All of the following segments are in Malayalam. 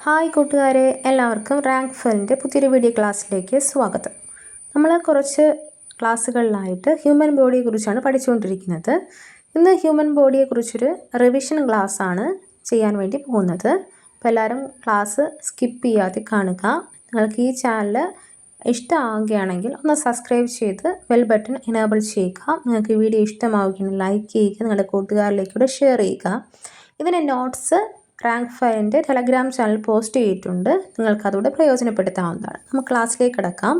ഹായ് കൂട്ടുകാരെ, എല്ലാവർക്കും റാങ്ക് ഫെലിൻ്റെ പുതിയൊരു വീഡിയോ ക്ലാസ്സിലേക്ക് സ്വാഗതം. നമ്മൾ കുറച്ച് ക്ലാസ്സുകളിലായിട്ട് ഹ്യൂമൻ ബോഡിയെക്കുറിച്ചാണ് പഠിച്ചുകൊണ്ടിരിക്കുന്നത്. ഇന്ന് ഹ്യൂമൻ ബോഡിയെക്കുറിച്ചൊരു റിവിഷൻ ക്ലാസ്സാണ് ചെയ്യാൻ വേണ്ടി പോകുന്നത്. അപ്പോൾ എല്ലാവരും ക്ലാസ് സ്കിപ്പ് ചെയ്യാതെ കാണുക. നിങ്ങൾക്ക് ഈ ചാനൽ ഇഷ്ടമാവുകയാണെങ്കിൽ ഒന്ന് സബ്സ്ക്രൈബ് ചെയ്ത് ബെൽ ബട്ടൺ എനേബിൾ ചെയ്യുക. നിങ്ങൾക്ക് ഈ വീഡിയോ ഇഷ്ടമാവുകയാണെങ്കിൽ ലൈക്ക് ചെയ്യുക, നിങ്ങളുടെ കൂട്ടുകാരിലേക്കൂടെ ഷെയർ ചെയ്യുക. ഇതിൻ്റെ നോട്ട്സ് റാങ്ക് ഫെലിൻ്റെ ടെലഗ്രാം ചാനൽ പോസ്റ്റ് ചെയ്തിട്ടുണ്ട്. നിങ്ങൾക്കതോടെ പ്രയോജനപ്പെടുത്താവുന്നതാണ്. നമുക്ക് ക്ലാസ്സിലേക്ക് കിടക്കാം.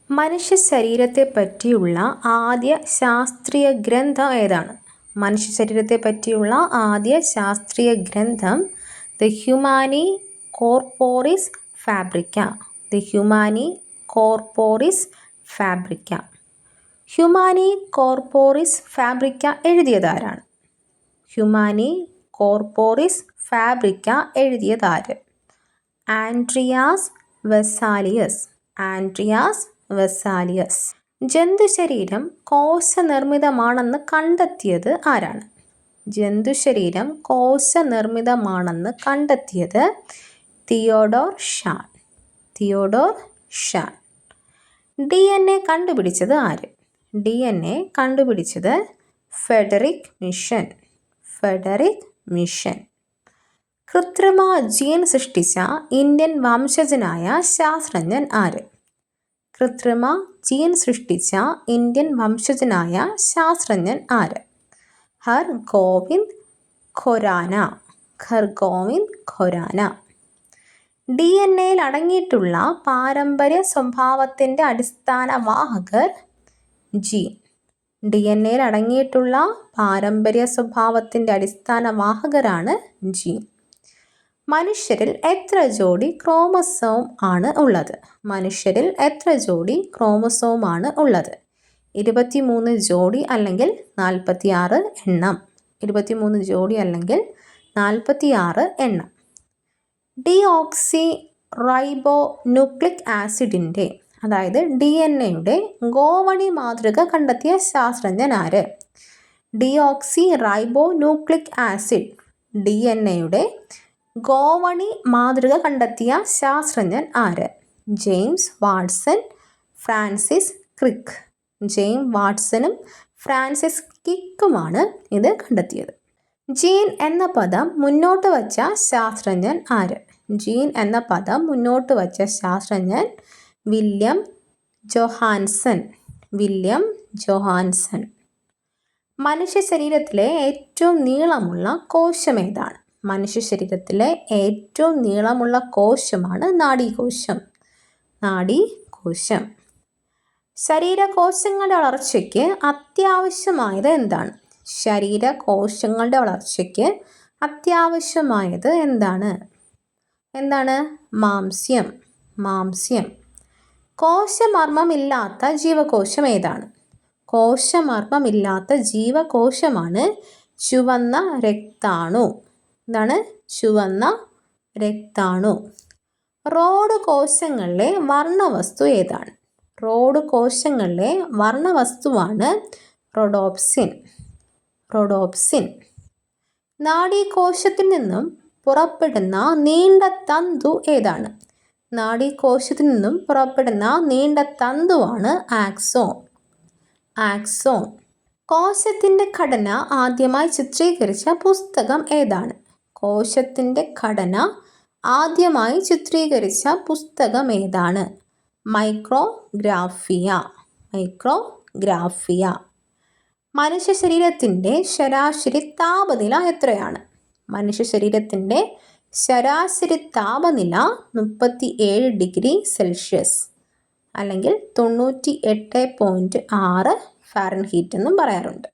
മനുഷ്യ ശരീരത്തെ പറ്റിയുള്ള ആദ്യ ശാസ്ത്രീയ ഗ്രന്ഥം ഏതാണ്? മനുഷ്യ ശരീരത്തെ പറ്റിയുള്ള ആദ്യ ശാസ്ത്രീയ ഗ്രന്ഥം the Humani Corporis Fabrica. The Humani Corporis Fabrica. Humani Corporis Fabrica എഴുതിയതാരാണ്? ഹ്യൂമാനി കോർപ്പോറിസ് ഫാബ്രിക്ക എഴുതിയതാര്? Andreas Vesalius. Andreas Vesalius. ജന്തുശരീരം കോശനിർമ്മിതമാണെന്ന് കണ്ടെത്തിയത് ആരാണ്? ജന്തുശരീരം കോശനിർമ്മിതമാണെന്ന് കണ്ടെത്തിയത് Theodor Schwann. Theodor Schwann. DNA കണ്ടുപിടിച്ചത് ആര്? DNA കണ്ടുപിടിച്ചത് ഫെഡറിക് മിഷൻ. Friedrich Miescher. കൃത്രിമ ജീൻ സൃഷ്ടിച്ച ഇന്ത്യൻ വംശജനായ ശാസ്ത്രജ്ഞൻ ആര്? കൃത്രിമ ജീൻ സൃഷ്ടിച്ച ഇന്ത്യൻ വംശജനായ ശാസ്ത്രജ്ഞൻ ആര്? ഹർഗോവിന്ദ് ഖൊരാന. ഹർഗോവിന്ദ് ഖൊരാന. DNA അടങ്ങിയിട്ടുള്ള പാരമ്പര്യ സ്വഭാവത്തിൻ്റെ അടിസ്ഥാന വാഹകർ ജീൻ. DNA അടങ്ങിയിട്ടുള്ള പാരമ്പര്യ സ്വഭാവത്തിൻ്റെ അടിസ്ഥാന വാഹകരാണ് ജീൻ. മനുഷ്യരിൽ എത്ര ജോഡി ക്രോമസോം ആണ് ഉള്ളത്? മനുഷ്യരിൽ എത്ര ജോഡി ക്രോമസോം ആണ് ഉള്ളത്? 23 ജോഡി അല്ലെങ്കിൽ 46 എണ്ണം. 23 ജോഡി അല്ലെങ്കിൽ 46 എണ്ണം. ഡിയോക്സി റൈബോ ന്യൂക്ലിക് ആസിഡിൻ്റെ അതായത് DNA ഗോവണി മാതൃക കണ്ടെത്തിയ ശാസ്ത്രജ്ഞൻ ആര്? Deoxyribonucleic acid DNA ഗോവണി മാതൃക കണ്ടെത്തിയ ശാസ്ത്രജ്ഞൻ ആര്? James Watson, Francis Crick. James വാട്സണും ഫ്രാൻസിസ് ക്രിക്കുമാണ് ഇത് കണ്ടെത്തിയത്. ജീൻ എന്ന പദം മുന്നോട്ട് വച്ച ശാസ്ത്രജ്ഞൻ ആര്? ജീൻ എന്ന പദം മുന്നോട്ട് വച്ച ശാസ്ത്രജ്ഞൻ വില്യം ജോഹാൻസൺ. William Johansson. മനുഷ്യ ശരീരത്തിലെ ഏറ്റവും നീളമുള്ള കോശം ഏതാണ്? മനുഷ്യ ശരീരത്തിലെ ഏറ്റവും നീളമുള്ള കോശമാണ് നാഡീകോശം. നാഡീകോശം. ശരീരകോശങ്ങളുടെ വളർച്ചയ്ക്ക് അത്യാവശ്യമായത് എന്താണ്? ശരീരകോശങ്ങളുടെ വളർച്ചയ്ക്ക് അത്യാവശ്യമായത് എന്താണ്? എന്താണ്? മാംസ്യം. മാംസ്യം. കോശമർമ്മമില്ലാത്ത ജീവകോശം ഏതാണ്? കോശമർമ്മമില്ലാത്ത ജീവകോശമാണ് ചുവന്ന രക്താണു. എന്താണ്? ചുവന്ന രക്താണു. റോഡ് കോശങ്ങളിലെ വർണ്ണവസ്തു ഏതാണ്? റോഡ് കോശങ്ങളിലെ വർണ്ണവസ്തുവാണ് റോഡോപ്സിൻ. റോഡോപ്സിൻ. നാഡീകോശത്തിൽ നിന്നും പുറപ്പെടുന്ന നീണ്ട തന്തു ഏതാണ്? നാഡീകോശത്തിൽ നിന്നും പുറപ്പെടുന്ന നീണ്ട തന്തുവാണ് ആക്സോൺ. ആക്സോൺ. കോശത്തിൻ്റെ ഘടന ആദ്യമായി ചിത്രീകരിച്ച പുസ്തകം ഏതാണ്? കോശത്തിൻ്റെ ഘടന ആദ്യമായി ചിത്രീകരിച്ച പുസ്തകം ഏതാണ്? മൈക്രോഗ്രാഫിയ. മൈക്രോഗ്രാഫിയ. മനുഷ്യ ശരീരത്തിൻ്റെ ശരാശരി താപനില എത്രയാണ്? മനുഷ്യ ശരീരത്തിൻ്റെ ശരാശരി താപനില 37 ഡിഗ്രി സെൽഷ്യസ് അല്ലെങ്കിൽ 98.6 ഫാരൻഹീറ്റ് എന്നും പറയാറുണ്ട്.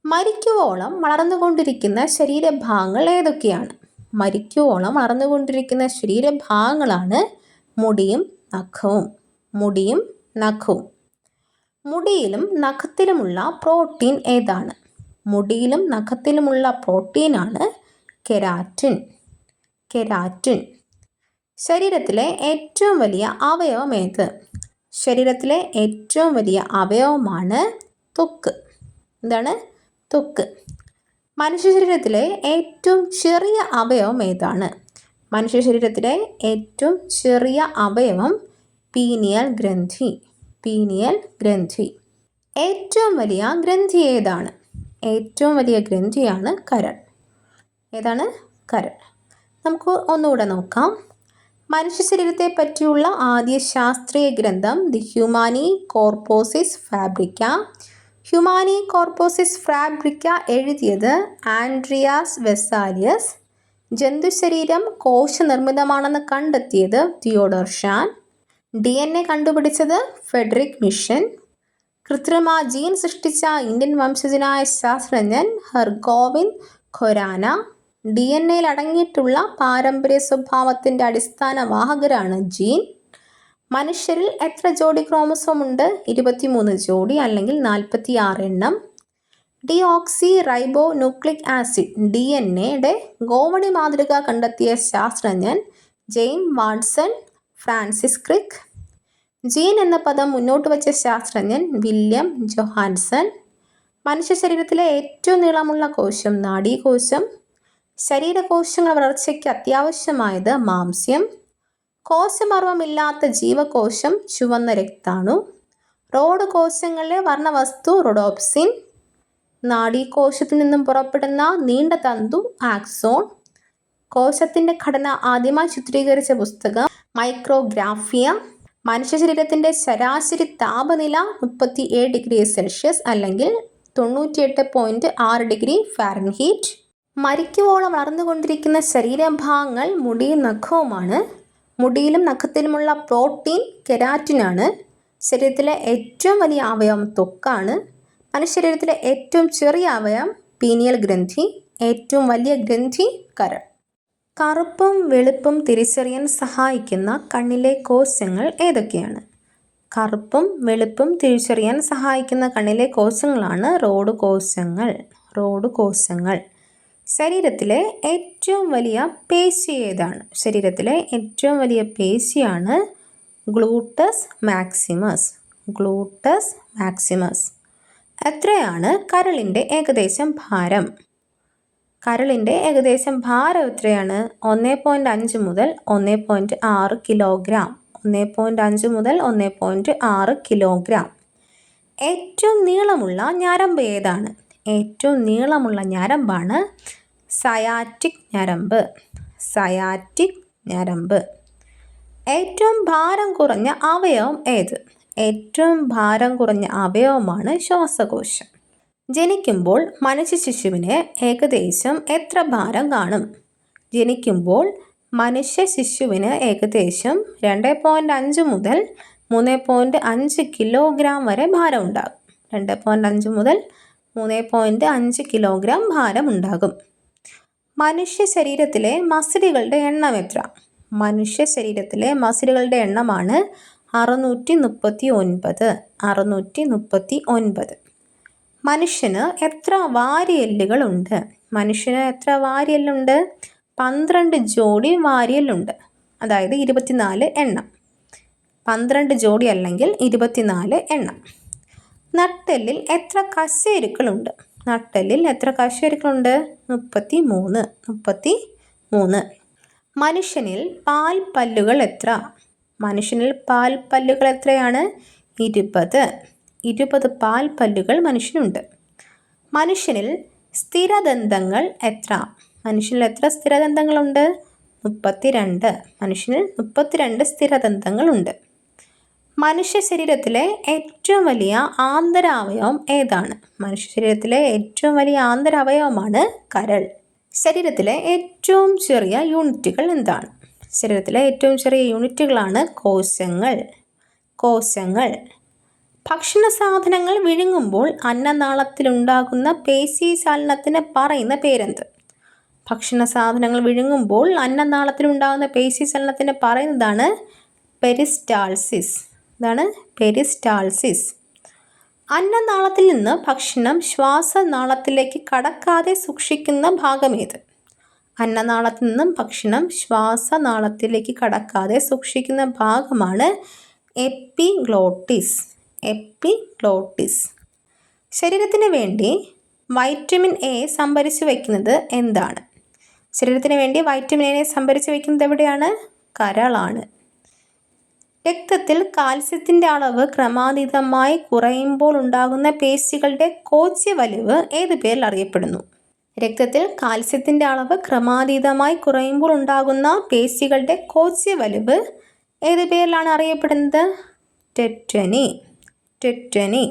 മരിക്കുവോളം വളർന്നുകൊണ്ടിരിക്കുന്ന ശരീരഭാഗങ്ങൾ ഏതൊക്കെയാണ്? മരിക്കുവോളം വളർന്നുകൊണ്ടിരിക്കുന്ന ശരീരഭാഗങ്ങളാണ് മുടിയും നഖവും. മുടിയും നഖവും. മുടിയിലും നഖത്തിലുമുള്ള പ്രോട്ടീൻ ഏതാണ്? മുടിയിലും നഖത്തിലുമുള്ള പ്രോട്ടീനാണ് കെരാറ്റിൻ. കെരാറ്റിൻ. ശരീരത്തിലെ ഏറ്റവും വലിയ അവയവം ഏത്? ശരീരത്തിലെ ഏറ്റവും വലിയ അവയവമാണ് ത്വക്ക്. എന്താണ്? ത്വക്ക്. മനുഷ്യ ശരീരത്തിലെ ഏറ്റവും ചെറിയ അവയവം ഏതാണ്? മനുഷ്യ ശരീരത്തിലെ ഏറ്റവും ചെറിയ അവയവം പീനിയൽ ഗ്രന്ഥി. പീനിയൽ ഗ്രന്ഥി. ഏറ്റവും വലിയ ഗ്രന്ഥി ഏതാണ്? ഏറ്റവും വലിയ ഗ്രന്ഥിയാണ് കരൾ. ഏതാണ്? കരൾ. നമുക്ക് ഒന്നുകൂടെ നോക്കാം. മനുഷ്യ ശരീരത്തെ പറ്റിയുള്ള ആദ്യ ശാസ്ത്രീയ ഗ്രന്ഥം ദി ഹ്യൂമാനി കോർപോസിസ് ഫാബ്രിക്ക. ഹ്യൂമാനി കോർപോസിസ് ഫാബ്രിക്ക എഴുതിയത് ആൻഡ്രിയാസ് വെസാലിയസ്. ജന്തുശരീരം കോശനിർമ്മിതമാണെന്ന് കണ്ടെത്തിയത് തിയോഡർ ഷാൻ. DNA കണ്ടുപിടിച്ചത് ഫെഡറിക് മിഷൻ. കൃത്രിമ ജീൻ സൃഷ്ടിച്ച ഇന്ത്യൻ വംശജനായ ശാസ്ത്രജ്ഞൻ ഹർഗോവിന്ദ് ഖൊരാന. DNA-യിൽ അടങ്ങിയിട്ടുള്ള പാരമ്പര്യ സ്വഭാവത്തിൻ്റെ അടിസ്ഥാന വാഹകരാണ് ജീൻ. മനുഷ്യരിൽ എത്ര ജോഡി ക്രോമസോം ഉണ്ട്? 23 ജോഡി അല്ലെങ്കിൽ 46 എണ്ണം. ഡിയോക്സി റൈബോ ന്യൂക്ലിക് ആസിഡ് DNA-യുടെ ഗോവണി മാതൃക കണ്ടെത്തിയ ശാസ്ത്രജ്ഞൻ James Watson Francis Crick. Gene എന്ന പദം മുന്നോട്ട് വച്ച ശാസ്ത്രജ്ഞൻ വില്യം ജോഹാൻസൺ. മനുഷ്യ ശരീരത്തിലെ ഏറ്റവും നീളമുള്ള കോശം നാഡീകോശം. ശരീരകോശങ്ങൾ വളർച്ചയ്ക്ക് അത്യാവശ്യമായത് മാംസ്യം. കോശമർവമില്ലാത്ത ജീവകോശം ചുവന്ന രക്താണു. റോഡ് കോശങ്ങളിലെ വർണ്ണവസ്തു റോഡോപ്സിൻ. നാഡീകോശത്തിൽ നിന്നും പുറപ്പെടുന്ന നീണ്ട തന്തു ആക്സോൺ. കോശത്തിൻ്റെ ഘടന ആദ്യമായി ചിത്രീകരിച്ച പുസ്തകം മൈക്രോഗ്രാഫിയ. മനുഷ്യ ശരീരത്തിൻ്റെ ശരാശരി താപനില 37 ഡിഗ്രി സെൽഷ്യസ് അല്ലെങ്കിൽ 98.6 ഡിഗ്രി ഫാരൻഹീറ്റ്. മരിക്കുവോളം വളർന്നുകൊണ്ടിരിക്കുന്ന ശരീരഭാഗങ്ങൾ മുടിയും നഖവുമാണ്. മുടിയിലും നഖത്തിലുമുള്ള പ്രോട്ടീൻ കെരാറ്റിനാണ്. ശരീരത്തിലെ ഏറ്റവും വലിയ അവയവം ത്വക്കാണ്. മനുഷ്യശരീരത്തിലെ ഏറ്റവും ചെറിയ അവയവം പീനിയൽ ഗ്രന്ഥി. ഏറ്റവും വലിയ ഗ്രന്ഥി കരൾ. കറുപ്പും വെളുപ്പും തിരിച്ചറിയാൻ സഹായിക്കുന്ന കണ്ണിലെ കോശങ്ങൾ ഏതൊക്കെയാണ്? കറുപ്പും വെളുപ്പും തിരിച്ചറിയാൻ സഹായിക്കുന്ന കണ്ണിലെ കോശങ്ങളാണ് റോഡ് കോശങ്ങൾ. റോഡ് കോശങ്ങൾ. ശരീരത്തിലെ ഏറ്റവും വലിയ പേശി ഏതാണ്? ശരീരത്തിലെ ഏറ്റവും വലിയ പേശിയാണ് ഗ്ലൂട്ടസ് മാക്സിമസ്. ഗ്ലൂട്ടസ് മാക്സിമസ്. എത്രയാണ് കരളിൻ്റെ ഏകദേശം ഭാരം? കരളിൻ്റെ ഏകദേശം ഭാരം എത്രയാണ്? 1.5 മുതൽ 1.6 കിലോഗ്രാം. 1.5 മുതൽ 1.6 കിലോഗ്രാം. ഏറ്റവും നീളമുള്ള ഞരമ്പ് ഏതാണ്? ഏറ്റവും നീളമുള്ള ഞരമ്പാണ് സയാറ്റിക് ഞരമ്പ്. സയാറ്റിക് ഞരമ്പ്. ഏറ്റവും ഭാരം കുറഞ്ഞ അവയവം ഏത്? ഏറ്റവും ഭാരം കുറഞ്ഞ അവയവമാണ് ശ്വാസകോശം. ജനിക്കുമ്പോൾ മനുഷ്യ ശിശുവിന് ഏകദേശം എത്ര ഭാരം കാണും? ജനിക്കുമ്പോൾ മനുഷ്യ ശിശുവിന് ഏകദേശം 2.5 മുതൽ 3.5 കിലോഗ്രാം വരെ ഭാരം ഉണ്ടാകും. 2.5 മുതൽ 3.5 കിലോഗ്രാം ഭാരം ഉണ്ടാകും. മനുഷ്യ ശരീരത്തിലെ മസിലുകളുടെ എണ്ണം എത്ര? മനുഷ്യ ശരീരത്തിലെ മസിലുകളുടെ എണ്ണമാണ് 639. 639. മനുഷ്യന് എത്ര വാരിയെല്ലുകളുണ്ട്? മനുഷ്യന് എത്ര വാരിയെല്ലുണ്ട്? 12 ജോഡി വാരിയെല്ലുണ്ട്. അതായത് 24 എണ്ണം. 12 ജോഡി അല്ലെങ്കിൽ 24 എണ്ണം. നട്ടെല്ലിൽ എത്ര കശേരുക്കളുണ്ട്? നട്ടെല്ലിൽ എത്ര കശേരുക്കളുണ്ട്? 33. 33. മനുഷ്യനിൽ പാൽ പല്ലുകൾ എത്ര? മനുഷ്യനിൽ പാൽ പല്ലുകൾ എത്രയാണ്? 20. 20 പാൽ പല്ലുകൾ മനുഷ്യനുണ്ട്. മനുഷ്യനിൽ സ്ഥിരദന്തങ്ങൾ എത്ര? മനുഷ്യനിൽ എത്ര സ്ഥിരദന്തങ്ങളുണ്ട്? 32. മനുഷ്യനിൽ 32 സ്ഥിരദന്തങ്ങളുണ്ട്. മനുഷ്യ ശരീരത്തിലെ ഏറ്റവും വലിയ ആന്തരാവയവം ഏതാണ്? മനുഷ്യ ശരീരത്തിലെ ഏറ്റവും വലിയ ആന്തരാവയവമാണ് കരൾ. ശരീരത്തിലെ ഏറ്റവും ചെറിയ യൂണിറ്റുകൾ എന്താണ്? ശരീരത്തിലെ ഏറ്റവും ചെറിയ യൂണിറ്റുകളാണ് കോശങ്ങൾ. കോശങ്ങൾ. ഭക്ഷണ സാധനങ്ങൾ വിഴുങ്ങുമ്പോൾ അന്നനാളത്തിലുണ്ടാകുന്ന പേശീചലനത്തിന് പറയുന്ന പേരെന്ത്? ഭക്ഷണ സാധനങ്ങൾ വിഴുങ്ങുമ്പോൾ അന്നനാളത്തിലുണ്ടാകുന്ന പേശീചലനത്തിന് പറയുന്നതാണ് പെരിസ്റ്റാൾസിസ്. ഇതാണ് പെരിസ്റ്റാൾസിസ്. അന്നനാളത്തിൽ നിന്ന് ഭക്ഷണം ശ്വാസനാളത്തിലേക്ക് കടക്കാതെ സൂക്ഷിക്കുന്ന ഭാഗമേത്? അന്നനാളത്തിൽ നിന്നും ഭക്ഷണം ശ്വാസനാളത്തിലേക്ക് കടക്കാതെ സൂക്ഷിക്കുന്ന ഭാഗമാണ് എപ്പിഗ്ലോട്ടിസ്. എപ്പിഗ്ലോട്ടിസ്. ശരീരത്തിന് വേണ്ടി വൈറ്റമിൻ എ സംഭരിച്ചു വയ്ക്കുന്നത് എന്താണ്? ശരീരത്തിന് വേണ്ടി വൈറ്റമിൻ എ സംഭരിച്ച് വയ്ക്കുന്നത് എവിടെയാണ്? കരളാണ്. രക്തത്തിൽ കാൽസ്യത്തിൻ്റെ അളവ് ക്രമാതീതമായി കുറയുമ്പോൾ ഉണ്ടാകുന്ന പേശികളുടെ കോച്യ വലിവ് ഏത് പേരിൽ അറിയപ്പെടുന്നു? രക്തത്തിൽ കാൽസ്യത്തിൻ്റെ അളവ് ക്രമാതീതമായി കുറയുമ്പോൾ ഉണ്ടാകുന്ന പേശികളുടെ കോച്യ വലിവ് ഏത് പേരിലാണ് അറിയപ്പെടുന്നത്? ടെറ്റനി. ടെറ്റനി.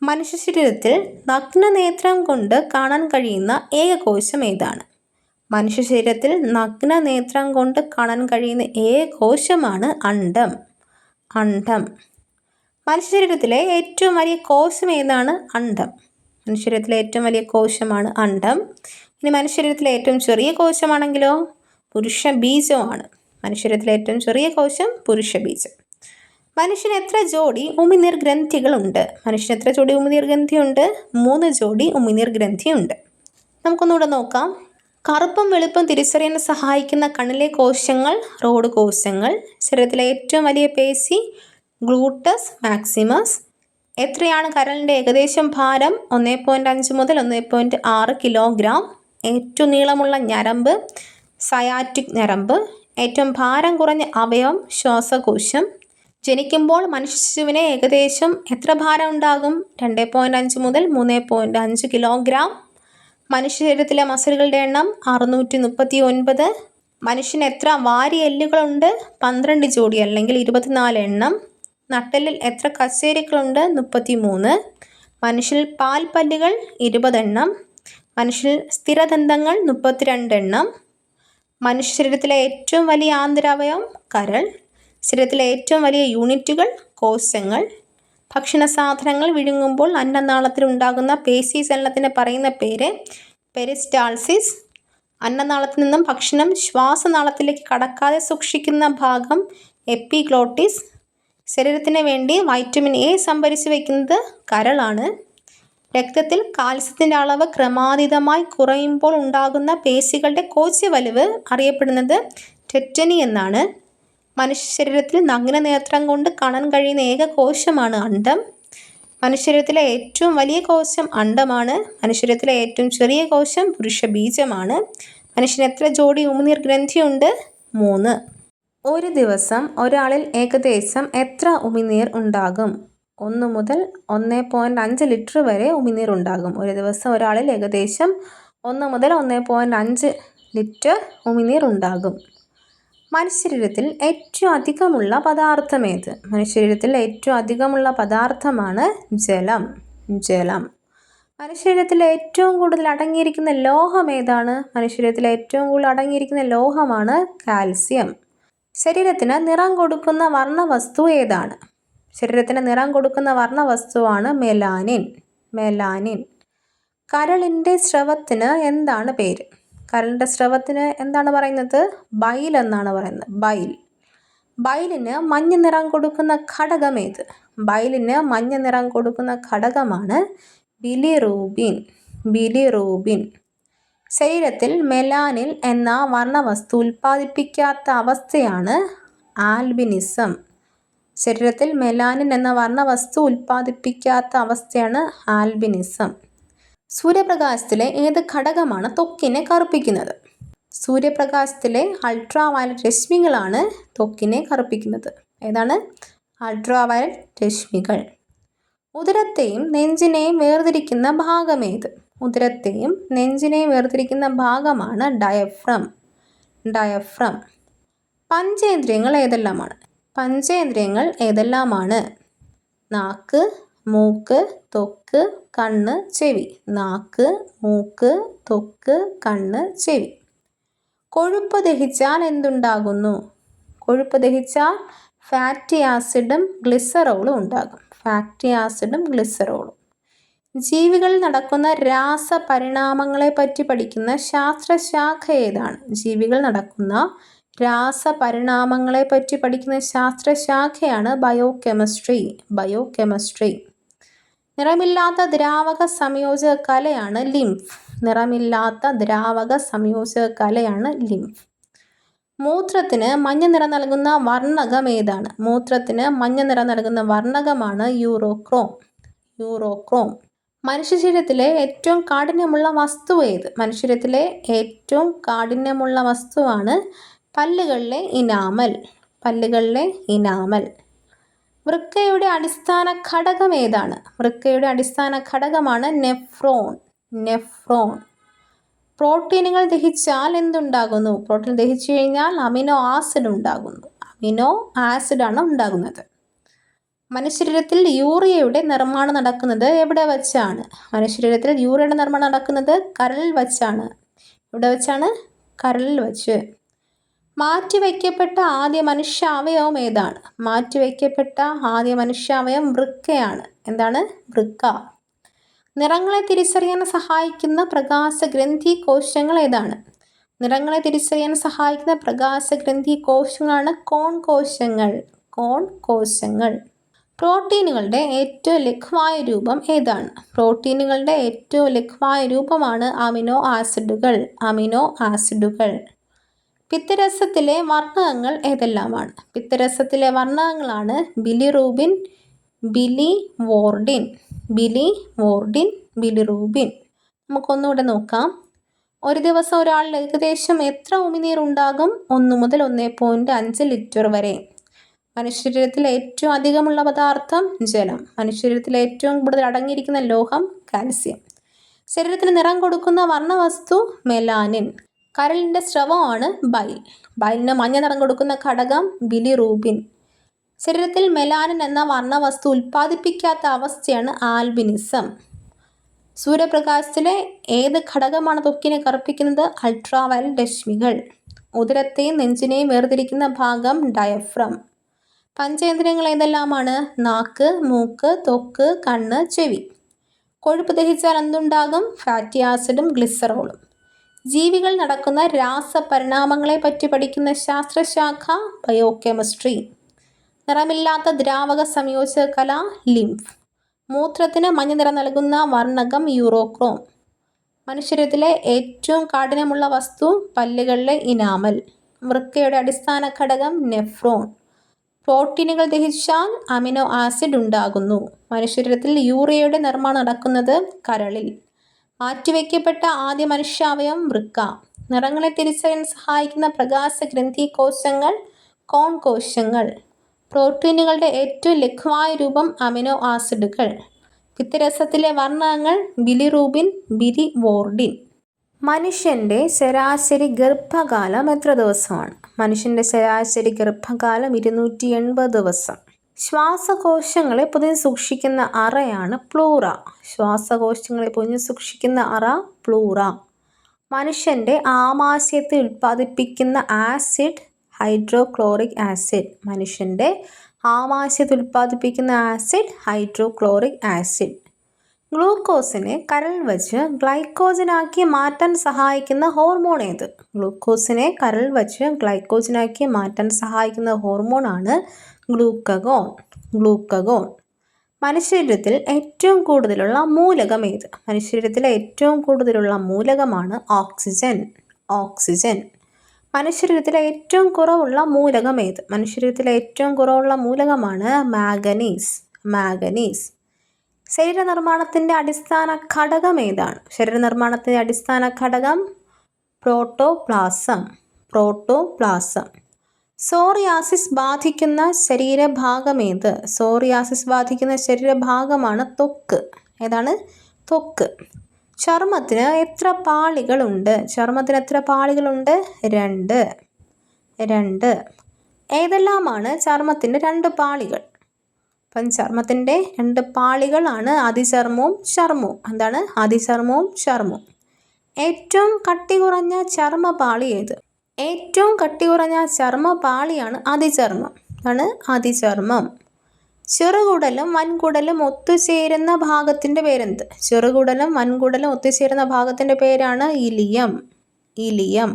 മനുഷ്യ ശരീരത്തിൽ നഗ്നനേത്രം കൊണ്ട് കാണാൻ കഴിയുന്ന ഏക കോശം ഏതാണ്? മനുഷ്യ ശരീരത്തിൽ നഗ്നനേത്രം കൊണ്ട് കാണാൻ കഴിയുന്ന ഏക കോശമാണ് അണ്ഡം. അണ്ഡം. മനുഷ്യ ശരീരത്തിലെ ഏറ്റവും വലിയ കോശം ഏതാണ്? അണ്ഡം. മനുഷ്യ ശരീരത്തിലെ ഏറ്റവും വലിയ കോശമാണ് അണ്ഡം. ഇനി മനുഷ്യ ശരീരത്തിലെ ഏറ്റവും ചെറിയ കോശമാണെങ്കിലോ? പുരുഷ ബീജമാണ്. മനുഷ്യ ശരീരത്തിലെ ഏറ്റവും ചെറിയ കോശം പുരുഷ ബീജം. മനുഷ്യന് എത്ര ജോഡി ഉമിനീർ ഗ്രന്ഥികളുണ്ട്? മനുഷ്യന് എത്ര ജോഡി ഉമിനീർ ഗ്രന്ഥിയുണ്ട്? 3 ജോഡി ഉമിനീർ ഗ്രന്ഥിയുണ്ട്. നമുക്കൊന്നുകൂടെ നോക്കാം. കറുപ്പും വെളുപ്പും തിരിച്ചറിയാൻ സഹായിക്കുന്ന കണ്ണിലെ കോശങ്ങൾ റോഡ് കോശങ്ങൾ. ശരീരത്തിലെ ഏറ്റവും വലിയ പേശി ഗ്ലൂട്ടസ് മാക്സിമസ്. എത്രയാണ് കരളിൻ്റെ ഏകദേശം ഭാരം? 1.5 മുതൽ 1.6 കിലോഗ്രാം. ഏറ്റവും നീളമുള്ള ഞരമ്പ് സയാറ്റിക് ഞരമ്പ്. ഏറ്റവും ഭാരം കുറഞ്ഞ അവയവം ശ്വാസകോശം. ജനിക്കുമ്പോൾ മനുഷ്യ ശിശുവിന് ഏകദേശം എത്ര ഭാരം ഉണ്ടാകും? 2.5 മുതൽ 3.5 കിലോഗ്രാം. മനുഷ്യ ശരീരത്തിലെ മസിലുകളുടെ എണ്ണം 639. മനുഷ്യന് എത്ര വാരിയെല്ലുകളുണ്ട്? 12 ജോഡി അല്ലെങ്കിൽ 24 എണ്ണം. നട്ടെല്ലിൽ എത്ര കശേരുക്കളുണ്ട്? 33. മനുഷ്യരിൽ പാൽപ്പല്ലുകൾ 20 എണ്ണം. മനുഷ്യരിൽ സ്ഥിരദന്തങ്ങൾ 32 എണ്ണം. മനുഷ്യ ശരീരത്തിലെ ഏറ്റവും വലിയ ആന്തരാവയവം കരൾ. ശരീരത്തിലെ ഏറ്റവും വലിയ യൂണിറ്റുകൾ കോശങ്ങൾ. ഭക്ഷണ സാധനങ്ങൾ വിഴുങ്ങുമ്പോൾ അന്നനാളത്തിൽ ഉണ്ടാകുന്ന പേശി ചലനത്തിന് പറയുന്ന പേര് പെരിസ്റ്റാൾസിസ്. അന്നനാളത്തിൽ നിന്നും ഭക്ഷണം ശ്വാസനാളത്തിലേക്ക് കടക്കാതെ സൂക്ഷിക്കുന്ന ഭാഗം എപ്പിഗ്ലോട്ടിസ്. ശരീരത്തിന് വേണ്ടി വൈറ്റമിൻ എ സംഭരിച്ച് വയ്ക്കുന്നത് കരളാണ്. രക്തത്തിൽ കാൽസ്യത്തിൻ്റെ അളവ് ക്രമാതീതമായി കുറയുമ്പോൾ ഉണ്ടാകുന്ന പേശികളുടെ കോച്യ വലിവ് അറിയപ്പെടുന്നത് ടെറ്റനി എന്നാണ്. മനുഷ്യ ശരീരത്തിൽ നഗ്നനേത്രം കൊണ്ട് കാണാൻ കഴിയുന്ന ഏക കോശമാണ് അണ്ഡം. മനുഷ്യ ശരീരത്തിലെ ഏറ്റവും വലിയ കോശം അണ്ഡമാണ്. മനുഷ്യ ശരീരത്തിലെ ഏറ്റവും ചെറിയ കോശം പുരുഷ ബീജമാണ്. മനുഷ്യന് എത്ര ജോഡി ഉമിനീർ ഗ്രന്ഥിയുണ്ട്? 3. ഒരു ദിവസം ഒരാളിൽ ഏകദേശം എത്ര ഉമിനീർ ഉണ്ടാകും? 1 മുതൽ 1.5 ലിറ്റർ വരെ ഉമിനീർ ഉണ്ടാകും. ഒരു ദിവസം ഒരാളിൽ ഏകദേശം 1 മുതൽ 1.5 ലിറ്റർ ഉമിനീർ ഉണ്ടാകും. മനുഷ്യ ശരീരത്തിൽ ഏറ്റവും അധികമുള്ള പദാർത്ഥം ഏത്? മനുഷ്യ ശരീരത്തിൽ ഏറ്റവും അധികമുള്ള പദാർത്ഥമാണ് ജലം. ജലം. മനുഷ്യ ശരീരത്തിൽ ഏറ്റവും കൂടുതൽ അടങ്ങിയിരിക്കുന്ന ലോഹം ഏതാണ്? മനുഷ്യ ശരീരത്തിൽ ഏറ്റവും കൂടുതൽ അടങ്ങിയിരിക്കുന്ന ലോഹമാണ് കാൽസ്യം. ശരീരത്തിന് നിറം കൊടുക്കുന്ന വർണ്ണവസ്തു ഏതാണ്? ശരീരത്തിന് നിറം കൊടുക്കുന്ന വർണ്ണവസ്തുവാണ് മെലാനിൻ. മെലാനിൻ. കരളിൻ്റെ സ്രവത്തിന് എന്താണ് പേര്? കരളിൻ്റെ സ്രവത്തിന് എന്താണ് പറയുന്നത്? ബൈൽ എന്നാണ് പറയുന്നത്. ബൈൽ. ബൈലിന് മഞ്ഞ നിറം കൊടുക്കുന്ന ഘടകം ഏത്? ബൈലിന് മഞ്ഞ നിറം കൊടുക്കുന്ന ഘടകമാണ് ബിലിറൂബിൻ. ബിലിറൂബിൻ. ശരീരത്തിൽ മെലാനിൻ എന്ന വർണ്ണവസ്തു ഉൽപ്പാദിപ്പിക്കാത്ത അവസ്ഥയാണ് ആൽബിനിസം. ശരീരത്തിൽ മെലാനിൻ എന്ന വർണ്ണവസ്തു ഉൽപ്പാദിപ്പിക്കാത്ത അവസ്ഥയാണ് ആൽബിനിസം. സൂര്യപ്രകാശത്തിലെ ഏത് ഘടകമാണ് ത്വക്കിനെ കറുപ്പിക്കുന്നത്? സൂര്യപ്രകാശത്തിലെ അൾട്രാ വയലറ്റ് രശ്മികളാണ് ത്വക്കിനെ കറുപ്പിക്കുന്നത്. ഏതാണ്? അൾട്രാ വയലറ്റ് രശ്മികൾ. ഉദരത്തെയും നെഞ്ചിനെയും വേർതിരിക്കുന്ന ഭാഗം ഏത്? ഉദരത്തെയും നെഞ്ചിനെയും വേർതിരിക്കുന്ന ഭാഗമാണ് ഡയഫ്രം. ഡയഫ്രം. പഞ്ചേന്ദ്രിയങ്ങൾ ഏതെല്ലാമാണ്? പഞ്ചേന്ദ്രിയങ്ങൾ ഏതെല്ലാമാണ്? നാക്ക്, മൂക്ക്, ത്വക്ക്, കണ്ണ്, ചെവി. നാക്ക്, മൂക്ക്, ത്വക്ക്, കണ്ണ്, ചെവി. കൊഴുപ്പ് ദഹിച്ചാൽ എന്തുണ്ടാകുന്നു? കൊഴുപ്പ് ദഹിച്ചാൽ ഫാറ്റി ആസിഡും ഗ്ലിസറോളും ഉണ്ടാകും. ഫാറ്റി ആസിഡും ഗ്ലിസറോളും. ജീവികളിൽ നടക്കുന്ന രാസപരിണാമങ്ങളെ പറ്റി പഠിക്കുന്ന ശാസ്ത്രശാഖ ഏതാണ്? ജീവികൾ നടക്കുന്ന രാസപരിണാമങ്ങളെ പറ്റി പഠിക്കുന്ന ശാസ്ത്രശാഖയാണ് ബയോകെമിസ്ട്രി. ബയോകെമിസ്ട്രി. നിറമില്ലാത്ത ദ്രാവക സംയോജക കലയാണ് ലിംഫ്. നിറമില്ലാത്ത ദ്രാവക സംയോജക കലയാണ് ലിംഫ്. മൂത്രത്തിന് മഞ്ഞ നിറം നൽകുന്ന വർണ്ണകം ഏതാണ്? മൂത്രത്തിന് മഞ്ഞ നിറം നൽകുന്ന വർണ്ണകമാണ് യൂറോക്രോം. യൂറോക്രോം. മനുഷ്യ ശരീരത്തിലെ ഏറ്റവും കാഠിന്യമുള്ള വസ്തു ഏത്? മനുഷ്യരത്തിലെ ഏറ്റവും കാഠിന്യമുള്ള വസ്തുവാണ് പല്ലുകളിലെ ഇനാമൽ. പല്ലുകളിലെ ഇനാമൽ. വൃക്കയുടെ അടിസ്ഥാന ഘടകം ഏതാണ്? വൃക്കയുടെ അടിസ്ഥാന ഘടകമാണ് നെഫ്രോൺ. നെഫ്രോൺ. പ്രോട്ടീനുകൾ ദഹിച്ചാൽ എന്തുണ്ടാകുന്നു? പ്രോട്ടീൻ ദഹിച്ചു കഴിഞ്ഞാൽ അമിനോ ആസിഡ് ഉണ്ടാകുന്നു. അമിനോ ആസിഡാണ് ഉണ്ടാകുന്നത്. മനുഷ്യശരീരത്തിൽ യൂറിയയുടെ നിർമ്മാണം നടക്കുന്നത് എവിടെ വച്ചാണ്? മനുഷ്യശരീരത്തിൽ യൂറിയയുടെ നിർമ്മാണം നടക്കുന്നത് കരളിൽ വച്ചാണ്. എവിടെ വച്ചാണ്? കരളിൽ വച്ച്. മാറ്റിവെക്കപ്പെട്ട ആദ്യ മനുഷ്യാവയവം ഏതാണ്? മാറ്റിവെക്കപ്പെട്ട ആദ്യ മനുഷ്യാവയവം വൃക്കയാണ്. എന്താണ്? വൃക്ക. നിറങ്ങളെ തിരിച്ചറിയാൻ സഹായിക്കുന്ന പ്രകാശഗ്രന്ഥി കോശങ്ങൾ ഏതാണ്? നിറങ്ങളെ തിരിച്ചറിയാൻ സഹായിക്കുന്ന പ്രകാശഗ്രന്ഥി കോശങ്ങളാണ് കോൺ കോശങ്ങൾ. കോൺ കോശങ്ങൾ. പ്രോട്ടീനുകളുടെ ഏറ്റവും ലഘുവായ രൂപം ഏതാണ്? പ്രോട്ടീനുകളുടെ ഏറ്റവും ലഘുവായ രൂപമാണ് അമിനോ ആസിഡുകൾ. അമിനോ ആസിഡുകൾ. പിത്തരസത്തിലെ വർണ്ണകങ്ങൾ ഏതെല്ലാമാണ്? പിത്തരസത്തിലെ വർണ്ണകങ്ങളാണ് ബിലിറൂബിൻ, ബിലിവോർഡിൻ. ബിലിവോർഡിൻ, ബിലിറൂബിൻ. നമുക്കൊന്നുകൂടെ നോക്കാം. ഒരു ദിവസം ഒരാളിൽ ഏകദേശം എത്ര ഉമിനീർ ഉണ്ടാകും? 1 മുതൽ 1.5 ലിറ്റർ വരെ. മനുഷ്യശരീരത്തിൽ ഏറ്റവും അധികമുള്ള പദാർത്ഥം ജലം. മനുഷ്യശരീരത്തിൽ ഏറ്റവും കൂടുതൽ അടങ്ങിയിരിക്കുന്ന ലോഹം കാൽസ്യം. ശരീരത്തിന് നിറം കൊടുക്കുന്ന വർണ്ണവസ്തു മെലാനിൻ. കരളിൻ്റെ സ്രവമാണ് ബൈൽ. ബൈലിന് മഞ്ഞ നിറം കൊടുക്കുന്ന ഘടകം ബിലിറൂബിൻ. ശരീരത്തിൽ മെലാനിൻ എന്ന വർണ്ണവസ്തു ഉൽപ്പാദിപ്പിക്കാത്ത അവസ്ഥയാണ് ആൽബിനിസം. സൂര്യപ്രകാശത്തിലെ ഏത് ഘടകമാണ് ത്വക്കിനെ കറുപ്പിക്കുന്നത്? അൾട്രാവയലറ്റ് രശ്മികൾ. ഉദരത്തെയും നെഞ്ചിനെയും വേർതിരിക്കുന്ന ഭാഗം ഡയഫ്രം. പഞ്ചേന്ദ്രിയങ്ങൾ ഏതെല്ലാമാണ്? നാക്ക്, മൂക്ക്, ത്വക്ക്, കണ്ണ്, ചെവി. കൊഴുപ്പ് ദഹിച്ചാൽ എന്തുണ്ടാകും? ഫാറ്റി ആസിഡും ഗ്ലിസറോളും. ജീവികൾ നടക്കുന്ന രാസപരിണാമങ്ങളെ പറ്റി പഠിക്കുന്ന ശാസ്ത്രശാഖ ബയോകെമിസ്ട്രി. നിറമില്ലാത്ത ദ്രാവക സംയോജക കല ലിംഫ്. മൂത്രത്തിന് മഞ്ഞ നിറം നൽകുന്ന വർണ്ണകം യൂറോക്രോം. മനുഷ്യരത്തിലെ ഏറ്റവും കാഠിന്യമുള്ള വസ്തു പല്ലുകളിലെ ഇനാമൽ. വൃക്കയുടെ അടിസ്ഥാന ഘടകം നെഫ്രോൺ. പ്രോട്ടീനുകൾ ദഹിച്ചാൽ അമിനോ ആസിഡ് ഉണ്ടാകുന്നു. മനുഷ്യശരീരത്തിൽ യൂറിയയുടെ നിർമ്മാണം നടക്കുന്നത് കരളിൽ. മാറ്റിവെക്കപ്പെട്ട ആദ്യ മനുഷ്യാവയവം വൃക്ക. നിറങ്ങളെ തിരിച്ചറിയാൻ സഹായിക്കുന്ന പ്രകാശഗ്രന്ഥി കോശങ്ങൾ കോൺ കോശങ്ങൾ. പ്രോട്ടീനുകളുടെ ഏറ്റവും ലഘുവായ രൂപം അമിനോ ആസിഡുകൾ. പിത്തരസത്തിലെ വർണ്ണകങ്ങൾ ബിലിറൂബിൻ, ബിലിവോർഡിൻ. മനുഷ്യൻ്റെ ശരാശരി ഗർഭകാലം എത്ര ദിവസമാണ്? മനുഷ്യൻ്റെ ശരാശരി ഗർഭകാലം 280 ദിവസം. ശ്വാസകോശങ്ങളെ പൊതിഞ്ഞ് സൂക്ഷിക്കുന്ന അറയാണ് പ്ലൂറ. ശ്വാസകോശങ്ങളെ പൊതിഞ്ഞ് സൂക്ഷിക്കുന്ന അറ പ്ലൂറ. മനുഷ്യൻ്റെ ആമാശയത്തെ ഉൽപ്പാദിപ്പിക്കുന്ന ആസിഡ് ഹൈഡ്രോക്ലോറിക് ആസിഡ്. മനുഷ്യൻ്റെ ആമാശയത്തെ ഉൽപ്പാദിപ്പിക്കുന്ന ആസിഡ് ഹൈഡ്രോക്ലോറിക് ആസിഡ്. ഗ്ലൂക്കോസിനെ കരൾ വച്ച് ഗ്ലൈക്കോജനാക്കി മാറ്റാൻ സഹായിക്കുന്ന ഹോർമോൺ ഏത്? ഗ്ലൂക്കോസിനെ കരൾ വച്ച് ഗ്ലൈക്കോജനാക്കി മാറ്റാൻ സഹായിക്കുന്ന ഹോർമോണാണ് ഗ്ലൂക്കഗോൺ. ഗ്ലൂക്കഗോൺ. മനുഷ്യശരീരത്തിൽ ഏറ്റവും കൂടുതലുള്ള മൂലകം ഏത്? മനുഷ്യശരീരത്തിലെ ഏറ്റവും കൂടുതലുള്ള മൂലകമാണ് ഓക്സിജൻ. ഓക്സിജൻ. മനുഷ്യശരീരത്തിലെ ഏറ്റവും കുറവുള്ള മൂലകം ഏത്? മനുഷ്യശരീരത്തിലെ ഏറ്റവും കുറവുള്ള മൂലകമാണ് മാംഗനീസ്. മാംഗനീസ്. ശരീരനിർമ്മാണത്തിൻ്റെ അടിസ്ഥാന ഘടകം ഏതാണ്? ശരീരനിർമ്മാണത്തിൻ്റെ അടിസ്ഥാന ഘടകം പ്രോട്ടോപ്ലാസം. പ്രോട്ടോപ്ലാസം. സോറിയാസിസ് ബാധിക്കുന്ന ശരീരഭാഗം ഏത്? സോറിയാസിസ് ബാധിക്കുന്ന ശരീരഭാഗമാണ് ത്വക്ക്. ഏതാണ്? ത്വക്ക്. ചർമ്മത്തിന് എത്ര പാളികളുണ്ട്? ചർമ്മത്തിന് എത്ര പാളികളുണ്ട്? 2. ഏതെല്ലാമാണ് ചർമ്മത്തിൻ്റെ 2 പാളികൾ? അപ്പം ചർമ്മത്തിൻ്റെ 2 പാളികളാണ് അതിചർമ്മവും ചർമ്മവും. എന്താണ്? അതിചർമ്മവും ചർമ്മവും. ഏറ്റവും കട്ടി കുറഞ്ഞ ചർമ്മപാളി ഏത്? ഏറ്റവും കട്ടി കുറഞ്ഞ ചർമ്മപാളിയാണ് അതിചർമ്മം. ആണ് അതിചർമ്മം. ചെറുകുടലും വൻകുടലും ഒത്തുചേരുന്ന ഭാഗത്തിൻ്റെ പേരെന്ത്? ചെറുകുടലും വൻകുടലും ഒത്തുചേരുന്ന ഭാഗത്തിൻ്റെ പേരാണ് ഇലിയം. ഇലിയം.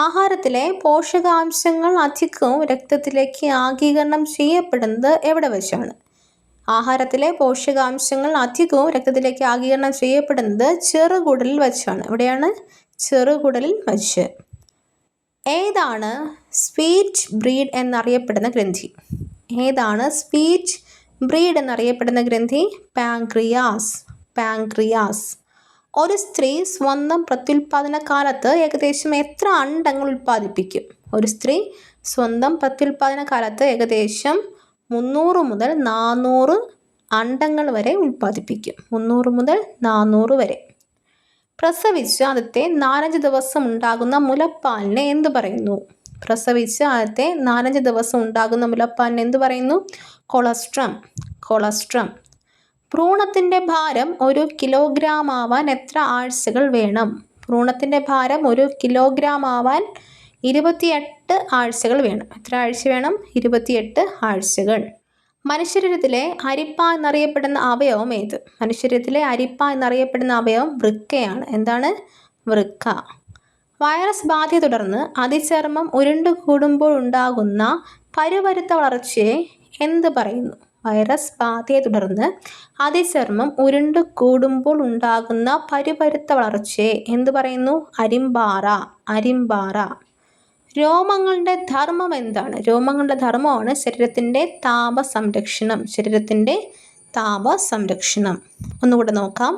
ആഹാരത്തിലെ പോഷകാംശങ്ങൾ അധികവും രക്തത്തിലേക്ക് ആഗികരണം ചെയ്യപ്പെടുന്നത് എവിടെ വച്ചാണ്? ആഹാരത്തിലെ പോഷകാംശങ്ങൾ അധികവും രക്തത്തിലേക്ക് ആഗികരണം ചെയ്യപ്പെടുന്നത് ചെറുകുടലിൽ വച്ചാണ്. എവിടെയാണ്? ചെറുകുടലിൽ വച്ച്. ഏതാണ് സ്പീച്ച് ബ്രീഡ് എന്നറിയപ്പെടുന്ന ഗ്രന്ഥി? ഏതാണ് സ്പീച്ച് ബ്രീഡ് എന്നറിയപ്പെടുന്ന ഗ്രന്ഥി? പാൻക്രിയാസ്. പാങ്ക്രിയാസ്. ഒരു സ്ത്രീ സ്വന്തം പ്രത്യുൽപാദന കാലത്ത് ഏകദേശം എത്ര അണ്ഡങ്ങൾ ഉൽപ്പാദിപ്പിക്കും? ഒരു സ്ത്രീ സ്വന്തം പ്രത്യുൽപാദന കാലത്ത് ഏകദേശം 300 മുതൽ 400 അണ്ഡങ്ങൾ വരെ ഉൽപ്പാദിപ്പിക്കും. 300 മുതൽ 400 വരെ. പ്രസവിച്ച് ആദ്യത്തെ 4-5 ദിവസം ഉണ്ടാകുന്ന മുലപ്പാലിനെ എന്ത് പറയുന്നു? പ്രസവിച്ച് ആദ്യത്തെ 4-5 ദിവസം ഉണ്ടാകുന്ന മുലപ്പാലിനെ എന്ത് പറയുന്നു? കൊളസ്ട്രം. കൊളസ്ട്രം. ഭ്രൂണത്തിൻ്റെ ഭാരം 1 കിലോഗ്രാം ആവാൻ എത്ര ആഴ്ചകൾ വേണം? ഭ്രൂണത്തിൻ്റെ ഭാരം 1 കിലോഗ്രാം ആവാൻ 28 ആഴ്ചകൾ വേണം. എത്ര ആഴ്ച വേണം? 28 ആഴ്ചകൾ. മനുഷ്യശരീരത്തിലെ അരിപ്പ എന്നറിയപ്പെടുന്ന അവയവം ഏത്? മനുഷ്യശരീരത്തിലെ അരിപ്പ എന്നറിയപ്പെടുന്ന അവയവം വൃക്കയാണ്. എന്താണ്? വൃക്ക. വൈറസ് ബാധയെ തുടർന്ന് അതിചർമ്മം ഉരുണ്ടു കൂടുമ്പോൾ ഉണ്ടാകുന്ന പരുപരുത്ത വളർച്ചയെ എന്ത് പറയുന്നു? വൈറസ് ബാധയെ തുടർന്ന് അതിചർമ്മം ഉരുണ്ടു കൂടുമ്പോൾ ഉണ്ടാകുന്ന പരുപരുത്ത വളർച്ചയെ എന്ത് പറയുന്നു? അരിമ്പാറ. അരിമ്പാറ. രോമങ്ങളുടെ ധർമ്മം എന്താണ്? രോമങ്ങളുടെ ധർമ്മമാണ് ശരീരത്തിൻ്റെ താപ സംരക്ഷണം. ശരീരത്തിൻ്റെ താപ സംരക്ഷണം. ഒന്നുകൂടെ നോക്കാം.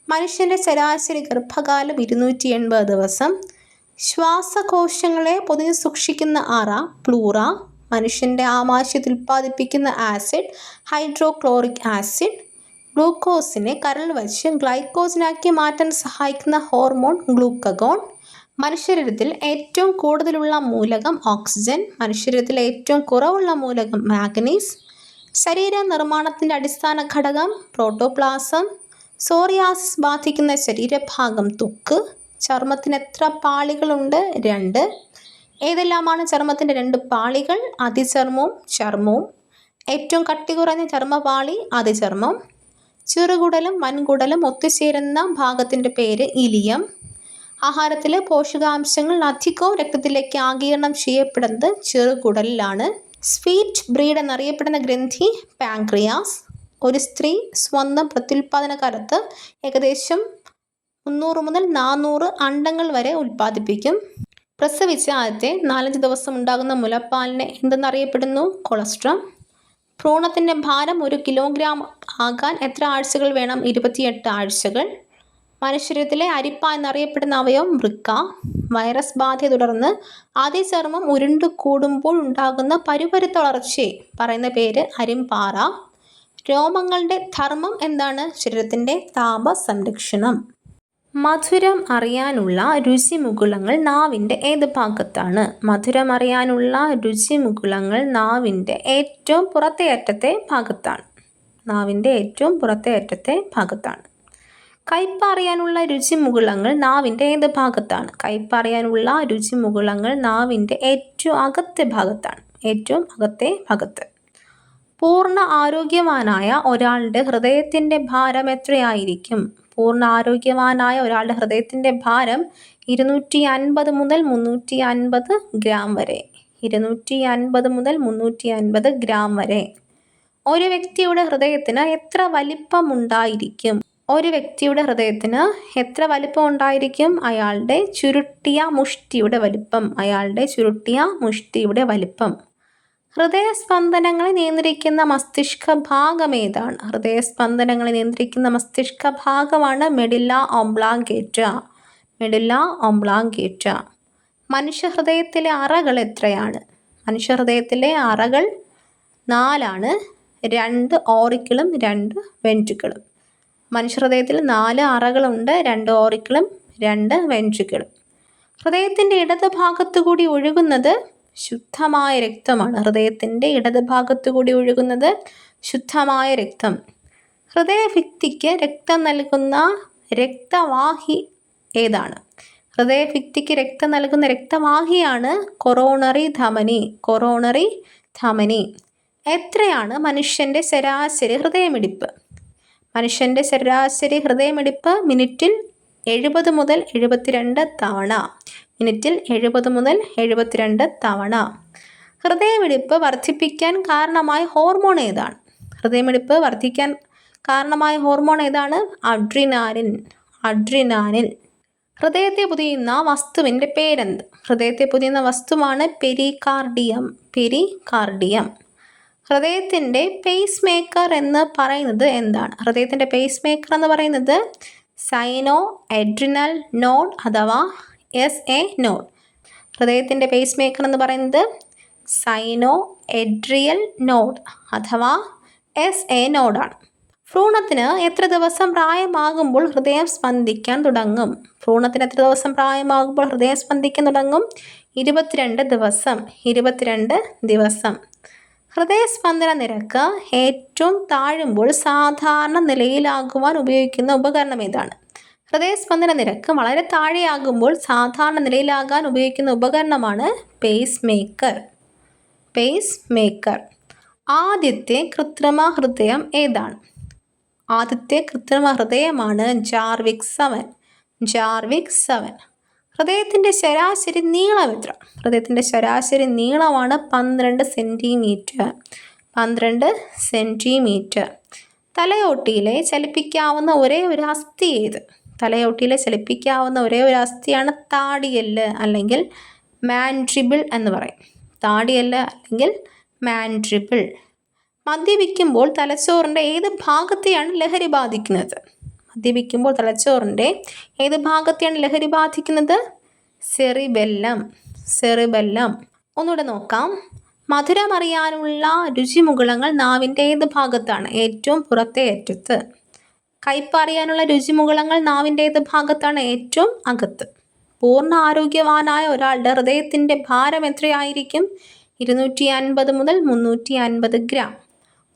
മനുഷ്യൻ്റെ ശരാശരി ഗർഭകാലം 280 ദിവസം. ശ്വാസകോശങ്ങളെ പൊതിഞ്ഞ് സൂക്ഷിക്കുന്ന അറ പ്ലൂറ. മനുഷ്യൻ്റെ ആമാശയത്തിൽ ഉൽപ്പാദിപ്പിക്കുന്ന ആസിഡ് ഹൈഡ്രോക്ലോറിക് ആസിഡ്. ഗ്ലൂക്കോസിനെ കരൾ വച്ച് ഗ്ലൈക്കോസിനാക്കി മാറ്റാൻ സഹായിക്കുന്ന ഹോർമോൺ ഗ്ലൂക്കഗോൺ. മനുഷ്യശരീരത്തിൽ ഏറ്റവും കൂടുതലുള്ള മൂലകം ഓക്സിജൻ. മനുഷ്യശരീരത്തിൽ ഏറ്റവും കുറവുള്ള മൂലകം മാഗ്നീസ്. ശരീര നിർമ്മാണത്തിൻ്റെ അടിസ്ഥാന ഘടകം പ്രോട്ടോപ്ലാസം. സോറിയാസിസ് ബാധിക്കുന്ന ശരീരഭാഗം ത്വക്ക്. ചർമ്മത്തിന് എത്ര പാളികളുണ്ട്? 2. ഏതെല്ലാമാണ് ചർമ്മത്തിൻ്റെ 2 പാളികൾ? അതിചർമ്മവും ചർമ്മവും. ഏറ്റവും കട്ടി കുറഞ്ഞ ചർമ്മപാളി അതിചർമ്മം. ചെറുകുടലും വൻകുടലും ഒത്തുചേരുന്ന ഭാഗത്തിൻ്റെ പേര് ഇലിയം. ആഹാരത്തിലെ പോഷകാംശങ്ങൾ അധികവും രക്തത്തിലേക്ക് ആഗിരണം ചെയ്യപ്പെടുന്നത് ചെറുകുടലിലാണ്. സ്വീറ്റ് ബ്രീഡ് എന്നറിയപ്പെടുന്ന ഗ്രന്ഥി പാങ്ക്രിയാസ്. ഒരു സ്ത്രീ സ്വന്തം പ്രത്യുൽപാദന കാലത്ത് ഏകദേശം 300 മുതൽ 400 അണ്ഡങ്ങൾ വരെ ഉൽപ്പാദിപ്പിക്കും. പ്രസവിച്ച ആദ്യത്തെ 4-5 ദിവസം ഉണ്ടാകുന്ന മുലപ്പാലിനെ എന്തെന്നറിയപ്പെടുന്നു? കൊളസ്ട്രം. ഭ്രൂണത്തിൻ്റെ ഭാരം 1 കിലോഗ്രാം ആകാൻ എത്ര ആഴ്ചകൾ വേണം? 28 ആഴ്ചകൾ. മനുഷ്യശരീരത്തിലെ അരിപ്പ എന്നറിയപ്പെടുന്ന അവയവം വൃക്ക. വൈറസ് ബാധയെ തുടർന്ന് അതിചർമ്മം ഉരുണ്ടു കൂടുമ്പോൾ ഉണ്ടാകുന്ന പരുപരുത്ത വളർച്ചയെ പറയുന്ന പേര് അരിമ്പാറ. രോമങ്ങളുടെ ധർമ്മം എന്താണ്? ശരീരത്തിൻ്റെ താപ സംരക്ഷണം. മധുരം അറിയാനുള്ള രുചിമുകുളങ്ങൾ നാവിൻ്റെ ഏത് ഭാഗത്താണ്? മധുരം അറിയാനുള്ള രുചിമുകുളങ്ങൾ നാവിൻ്റെ ഏറ്റവും പുറത്തെ അറ്റത്തെ ഭാഗത്താണ്. നാവിൻ്റെ ഏറ്റവും പുറത്തെ അറ്റത്തെ ഭാഗത്താണ്. കയ്പ് അറിയാനുള്ള രുചിമുകുളങ്ങൾ നാവിൻ്റെ ഏത് ഭാഗത്താണ്? കയ്പ് അറിയാനുള്ള രുചിമുകുളങ്ങൾ നാവിൻ്റെ ഏറ്റവും അകത്തെ ഭാഗത്താണ്. ഏറ്റവും അകത്തെ ഭാഗത്ത്. പൂർണ്ണ ആരോഗ്യവാനായ ഒരാളുടെ ഹൃദയത്തിൻ്റെ ഭാരം എത്രയായിരിക്കും? പൂർണ്ണ ആരോഗ്യവാനായ ഒരാളുടെ ഹൃദയത്തിൻ്റെ ഭാരം 250 മുതൽ 350 ഗ്രാം വരെ. 250 മുതൽ 350 ഗ്രാം വരെ. ഒരു വ്യക്തിയുടെ ഹൃദയത്തിന് എത്ര വലിപ്പമുണ്ടായിരിക്കും? ഒരു വ്യക്തിയുടെ ഹൃദയത്തിന് എത്ര വലിപ്പം ഉണ്ടായിരിക്കും? അയാളുടെ ചുരുട്ടിയ മുഷ്ടിയുടെ വലിപ്പം. അയാളുടെ ചുരുട്ടിയ മുഷ്ടിയുടെ വലിപ്പം. ഹൃദയസ്പന്ദനങ്ങളെ നിയന്ത്രിക്കുന്ന മസ്തിഷ്ക ഭാഗം ഏതാണ്? ഹൃദയസ്പന്ദനങ്ങളെ നിയന്ത്രിക്കുന്ന മസ്തിഷ്ക ഭാഗമാണ് മെഡില്ല ഒബ്ലോങ്കേറ്റ. മെഡില്ല ഒബ്ലോങ്കേറ്റ. മനുഷ്യഹൃദയത്തിലെ അറകൾ എത്രയാണ്? മനുഷ്യഹൃദയത്തിലെ അറകൾ 4 2 ഓറിക്കിളും 2 വെൻട്രിക്കിളും. മനുഷ്യഹൃദയത്തിൽ 4 അറകളുണ്ട്, 2 ഓറിക്കിളും 2 വെൻട്രിക്കിളും. ഹൃദയത്തിൻ്റെ ഇടത് ഭാഗത്തുകൂടി ഒഴുകുന്നത് ശുദ്ധമായ രക്തമാണ്. ഹൃദയത്തിൻ്റെ ഇടത് ഭാഗത്തുകൂടി ഒഴുകുന്നത് ശുദ്ധമായ രക്തം. ഹൃദയഭിത്തിക്ക് രക്തം നൽകുന്ന രക്തവാഹി ഏതാണ്? ഹൃദയഭിത്തിക്ക് രക്തം നൽകുന്ന രക്തവാഹിയാണ് കൊറോണറി ധമനി. കൊറോണറി ധമനി. എത്രയാണ് മനുഷ്യൻ്റെ ശരാശരി ഹൃദയമിടിപ്പ്? മനുഷ്യൻ്റെ ശരാശരി ഹൃദയമിടിപ്പ് മിനിറ്റിൽ 70 മുതൽ 72 തവണ. മിനിറ്റിൽ 70 മുതൽ 72 തവണ. ഹൃദയമിടിപ്പ് വർദ്ധിപ്പിക്കാൻ കാരണമായ ഹോർമോൺ ഏതാണ്? ഹൃദയമിടിപ്പ് വർദ്ധിക്കാൻ കാരണമായ ഹോർമോൺ ഏതാണ്? അഡ്രിനാലിൻ. അഡ്രിനാലിൻ. ഹൃദയത്തെ പൊതിയുന്ന വസ്തുവിൻ്റെ പേരെന്ത്? ഹൃദയത്തെ പൊതിയുന്ന വസ്തുവാണ് പെരികാർഡിയം. പെരികാർഡിയം. ഹൃദയത്തിൻ്റെ പേസ് മേക്കർ എന്ന് പറയുന്നത് എന്താണ്? ഹൃദയത്തിൻ്റെ പേസ് മേക്കർ എന്ന് പറയുന്നത് സൈനോ എഡ്രിനൽ നോഡ് അഥവാ SA നോഡ്. ഹൃദയത്തിൻ്റെ പേസ് മേക്കർ എന്ന് പറയുന്നത് സൈനോ എഡ്രിയൽ നോഡ് അഥവാ SA നോഡാണ്. ഭ്രൂണത്തിന് എത്ര ദിവസം പ്രായമാകുമ്പോൾ ഹൃദയം സ്പന്ദിക്കാൻ തുടങ്ങും? ഭ്രൂണത്തിന് എത്ര ദിവസം പ്രായമാകുമ്പോൾ ഹൃദയം സ്പന്ദിക്കാൻ തുടങ്ങും? 22 ദിവസം. 22 ദിവസം. ഹൃദയസ്പന്ദന നിരക്ക് ഏറ്റവും താഴുമ്പോൾ സാധാരണ നിലയിലാകുവാൻ ഉപയോഗിക്കുന്ന ഉപകരണം ഏതാണ്? ഹൃദയസ്പന്ദന നിരക്ക് വളരെ താഴെയാകുമ്പോൾ സാധാരണ നിലയിലാകാൻ ഉപയോഗിക്കുന്ന ഉപകരണമാണ് പേസ് മേക്കർ. Pace maker. ആദ്യത്തെ കൃത്രിമ ഹൃദയം ഏതാണ്? ആദ്യത്തെ കൃത്രിമ ഹൃദയമാണ് ജാർവിക് 7. ജാർവിക് 7. ഹൃദയത്തിൻ്റെ ശരാശരി നീളം എത്ര? ഹൃദയത്തിൻ്റെ ശരാശരി നീളമാണ് 12 സെൻറ്റിമീറ്റർ. 12 സെൻറ്റിമീറ്റർ. തലയോട്ടിയിലെ ചലിപ്പിക്കാവുന്ന ഒരേ ഒരു അസ്ഥി ഏത്? തലയോട്ടിയിലെ ചലിപ്പിക്കാവുന്ന ഒരേ ഒരു അസ്ഥിയാണ് താടിയെല്ല് അല്ലെങ്കിൽ മാൻഡ്രിബിൾ എന്ന് പറയും. താടിയെല്ല് അല്ലെങ്കിൽ മാൻഡ്രിബിൾ. മദ്യപിക്കുമ്പോൾ തലച്ചോറിൻ്റെ ഏത് ഭാഗത്തെയാണ് ലഹരി ബാധിക്കുന്നത്? മദ്യപിക്കുമ്പോൾ തലച്ചോറിൻ്റെ ഏത് ഭാഗത്തെയാണ് ലഹരി ബാധിക്കുന്നത്? സെറിബെല്ലം. സെറിബെല്ലം. ഒന്നുകൂടെ നോക്കാം. മധുരമറിയാനുള്ള രുചിമുകുളങ്ങൾ നാവിൻ്റെ ഏത് ഭാഗത്താണ്? ഏറ്റവും പുറത്തെ അറ്റത്ത്. കയ്പറിയാനുള്ള രുചിമുകുളങ്ങൾ നാവിൻ്റെ ഏത് ഭാഗത്താണ്? ഏറ്റവും അകത്ത്. പൂർണ്ണ ആരോഗ്യവാനായ ഒരാളുടെ ഹൃദയത്തിൻ്റെ ഭാരം എത്രയായിരിക്കും? 250 മുതൽ 350 ഗ്രാം.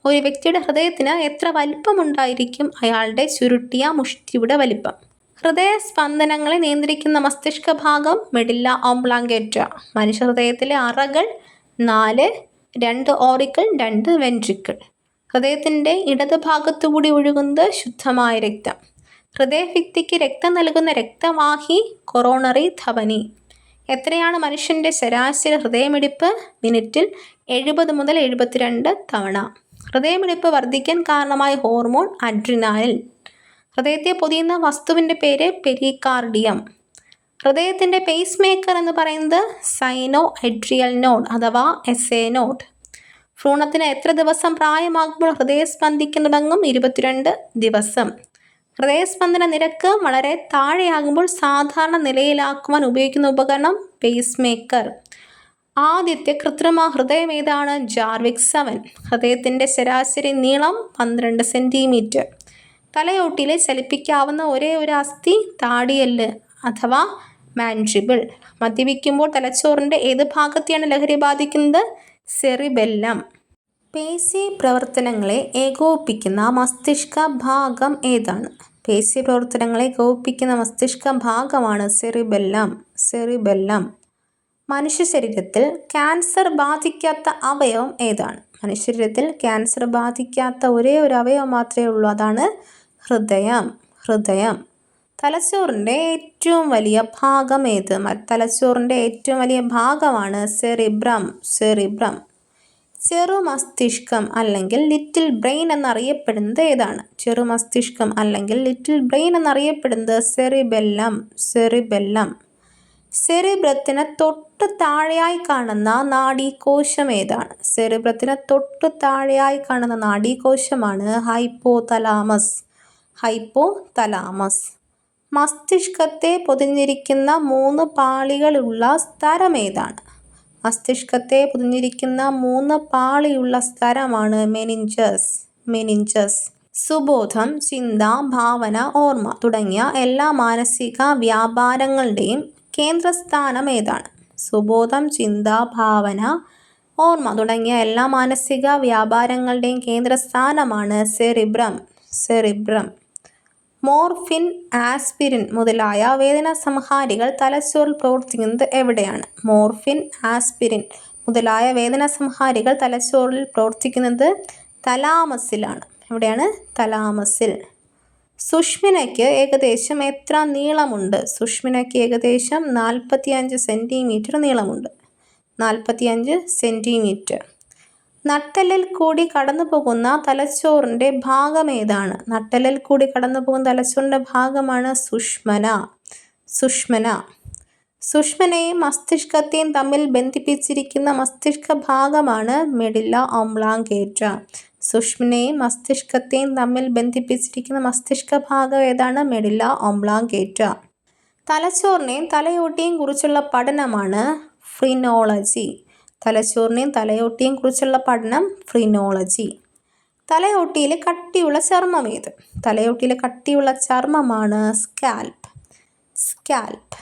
ഒരു വ്യക്തിയുടെ ഹൃദയത്തിന് എത്ര വലിപ്പമുണ്ടായിരിക്കും? അയാളുടെ ചുരുട്ടിയ മുഷ്ടിയുടെ വലിപ്പം. ഹൃദയസ്പന്ദനങ്ങളെ നിയന്ത്രിക്കുന്ന മസ്തിഷ്ക ഭാഗം മെഡില്ല ഓബ്ലാങ്കേറ്റ. മനുഷ്യ ഹൃദയത്തിലെ അറകൾ 4, 2 ഓറിക്കിൾ, 2 വെൻട്രിക്കിൾ. ഹൃദയത്തിൻ്റെ ഇടത് ഭാഗത്തുകൂടി ഒഴുകുന്നത് ശുദ്ധമായ രക്തം. ഹൃദയഭിത്തിക്ക് രക്തം നൽകുന്ന രക്തവാഹി കൊറോണറി ധമനി. എത്രയാണ് മനുഷ്യൻ്റെ ശരാശരി ഹൃദയമിടിപ്പ്? മിനിറ്റിൽ 70 മുതൽ 72 തവണ. ഹൃദയമിടിപ്പ് വർദ്ധിക്കാൻ കാരണമായ ഹോർമോൺ അഡ്രിനാലിൻ. ഹൃദയത്തെ പൊതിയുന്ന വസ്തുവിൻ്റെ പേര് പെരികാർഡിയം. ഹൃദയത്തിൻ്റെ പേസ് മേക്കർ എന്ന് പറയുന്നത് സൈനോ എഡ്രിയൽ നോഡ് അഥവാ SA നോഡ്. ഭ്രൂണത്തിന് എത്ര ദിവസം പ്രായമാകുമ്പോൾ ഹൃദയം സ്പന്ദിക്കാൻ തുടങ്ങും? 22 ദിവസം. ഹൃദയസ്പന്ദന നിരക്ക് വളരെ താഴെയാകുമ്പോൾ സാധാരണ നിലയിലാക്കുവാൻ ഉപയോഗിക്കുന്ന ഉപകരണം പേസ് മേക്കർ. ആദ്യത്തെ കൃത്രിമ ഹൃദയം ഏതാണ്? ജാർവിക് 7. ഹൃദയത്തിൻ്റെ ശരാശരി നീളം 12 സെൻറ്റിമീറ്റർ. തലയോട്ടിയിലെ ചലിപ്പിക്കാവുന്ന ഒരേ ഒരു അസ്ഥി താടിയെല്ല് അഥവാ മാൻഡ്രിബിൾ. മദ്യപിക്കുമ്പോൾ തലച്ചോറിൻ്റെ ഏത് ഭാഗത്തെയാണ് ലഹരി ബാധിക്കുന്നത്? സെറിബെല്ലം. പേശി പ്രവർത്തനങ്ങളെ ഏകോപിപ്പിക്കുന്ന മസ്തിഷ്ക ഭാഗം ഏതാണ്? പേശി പ്രവർത്തനങ്ങളെ ഏകോപിപ്പിക്കുന്ന മസ്തിഷ്ക ഭാഗമാണ് സെറിബെല്ലം. സെറിബെല്ലം. മനുഷ്യ ശരീരത്തിൽ ക്യാൻസർ ബാധിക്കാത്ത അവയവം ഏതാണ്? മനുഷ്യ ശരീരത്തിൽ ക്യാൻസർ ബാധിക്കാത്ത ഒരേ ഒരു അവയവം മാത്രമേ ഉള്ളൂ, അതാണ് ഹൃദയം. ഹൃദയം. തലച്ചോറിൻ്റെ ഏറ്റവും വലിയ ഭാഗം ഏത്? തലച്ചോറിൻ്റെ ഏറ്റവും വലിയ ഭാഗമാണ് സെറിബ്രം. സെറിബ്രം. ചെറുമസ്തിഷ്കം അല്ലെങ്കിൽ ലിറ്റിൽ ബ്രെയിൻ എന്നറിയപ്പെടുന്നത് ഏതാണ്? ചെറുമസ്തിഷ്കം അല്ലെങ്കിൽ ലിറ്റിൽ ബ്രെയിൻ എന്നറിയപ്പെടുന്നത് സെറിബെല്ലം. സെറിബെല്ലം. സെറിബ്രത്തിന് തൊട്ട് താഴെയായി കാണുന്ന നാഡീകോശം ഏതാണ്? സെറിബ്രത്തിന് തൊട്ട് താഴെയായി കാണുന്ന നാഡീകോശമാണ് ഹൈപ്പോതലാമസ്. ഹൈപ്പോതലാമസ്. മസ്തിഷ്കത്തെ പൊതിഞ്ഞിരിക്കുന്ന 3 പാളികളുള്ള സ്ഥലം ഏതാണ്? മസ്തിഷ്കത്തെ പൊതിഞ്ഞിരിക്കുന്ന 3 പാളിയുള്ള സ്ഥലമാണ് മെനിഞ്ചസ്. മെനിഞ്ചസ്. സുബോധം, ചിന്ത, ഭാവന, ഓർമ്മ തുടങ്ങിയ എല്ലാ മാനസിക വ്യാപാരങ്ങളുടെയും കേന്ദ്രസ്ഥാനം ഏതാണ്? സുബോധം, ചിന്ത, ഭാവന, ഓർമ്മ തുടങ്ങിയ എല്ലാ മാനസിക വ്യാപാരങ്ങളുടെയും കേന്ദ്രസ്ഥാനമാണ് സെറിബ്രം. സെറിബ്രം. മോർഫിൻ, ആസ്പിരിൻ മുതലായ വേദന സംഹാരികൾ തലച്ചോറിൽ പ്രവർത്തിക്കുന്നത് എവിടെയാണ്? മോർഫിൻ, ആസ്പിരിൻ മുതലായ വേദന സംഹാരികൾ തലച്ചോറിൽ പ്രവർത്തിക്കുന്നത് തലാമസിലാണ്. എവിടെയാണ്? തലാമസിൽ. സുഷ്മിനയ്ക്ക് ഏകദേശം എത്ര നീളമുണ്ട്? സുഷ്മിനയ്ക്ക് ഏകദേശം 45 സെൻറ്റിമീറ്റർ നീളമുണ്ട്. 45 സെൻറ്റിമീറ്റർ. നട്ടെല്ലിൽ കൂടി കടന്നു പോകുന്ന തലച്ചോറിൻ്റെ ഭാഗം ഏതാണ്? നട്ടെല്ലിൽ കൂടി കടന്നു പോകുന്ന തലച്ചോറിൻ്റെ ഭാഗമാണ് സുഷ്മന. സുഷ്മന. സുഷ്മനെയും മസ്തിഷ്കത്തെയും തമ്മിൽ ബന്ധിപ്പിച്ചിരിക്കുന്ന മസ്തിഷ്ക ഭാഗമാണ് മെഡില്ല ഒബ്ലോംഗേറ്റ. സുഷ്മനെയും മസ്തിഷ്കത്തെയും തമ്മിൽ ബന്ധിപ്പിച്ചിരിക്കുന്ന മസ്തിഷ്ക ഭാഗം ഏതാണ്? മെഡില്ല ഒബ്ലോംഗേറ്റ. തലച്ചോറിനെയും തലയോട്ടിയെയും കുറിച്ചുള്ള പഠനമാണ് ഫ്രീനോളജി. തലച്ചോറിനെയും തലയോട്ടിയെയും കുറിച്ചുള്ള പഠനം ഫ്രീനോളജി. തലയോട്ടിയിൽ കട്ടിയുള്ള ചർമ്മം ഏത്? തലയോട്ടിയിൽ കട്ടിയുള്ള ചർമ്മമാണ് സ്കാൽപ്പ്. സ്കാൽപ്പ്.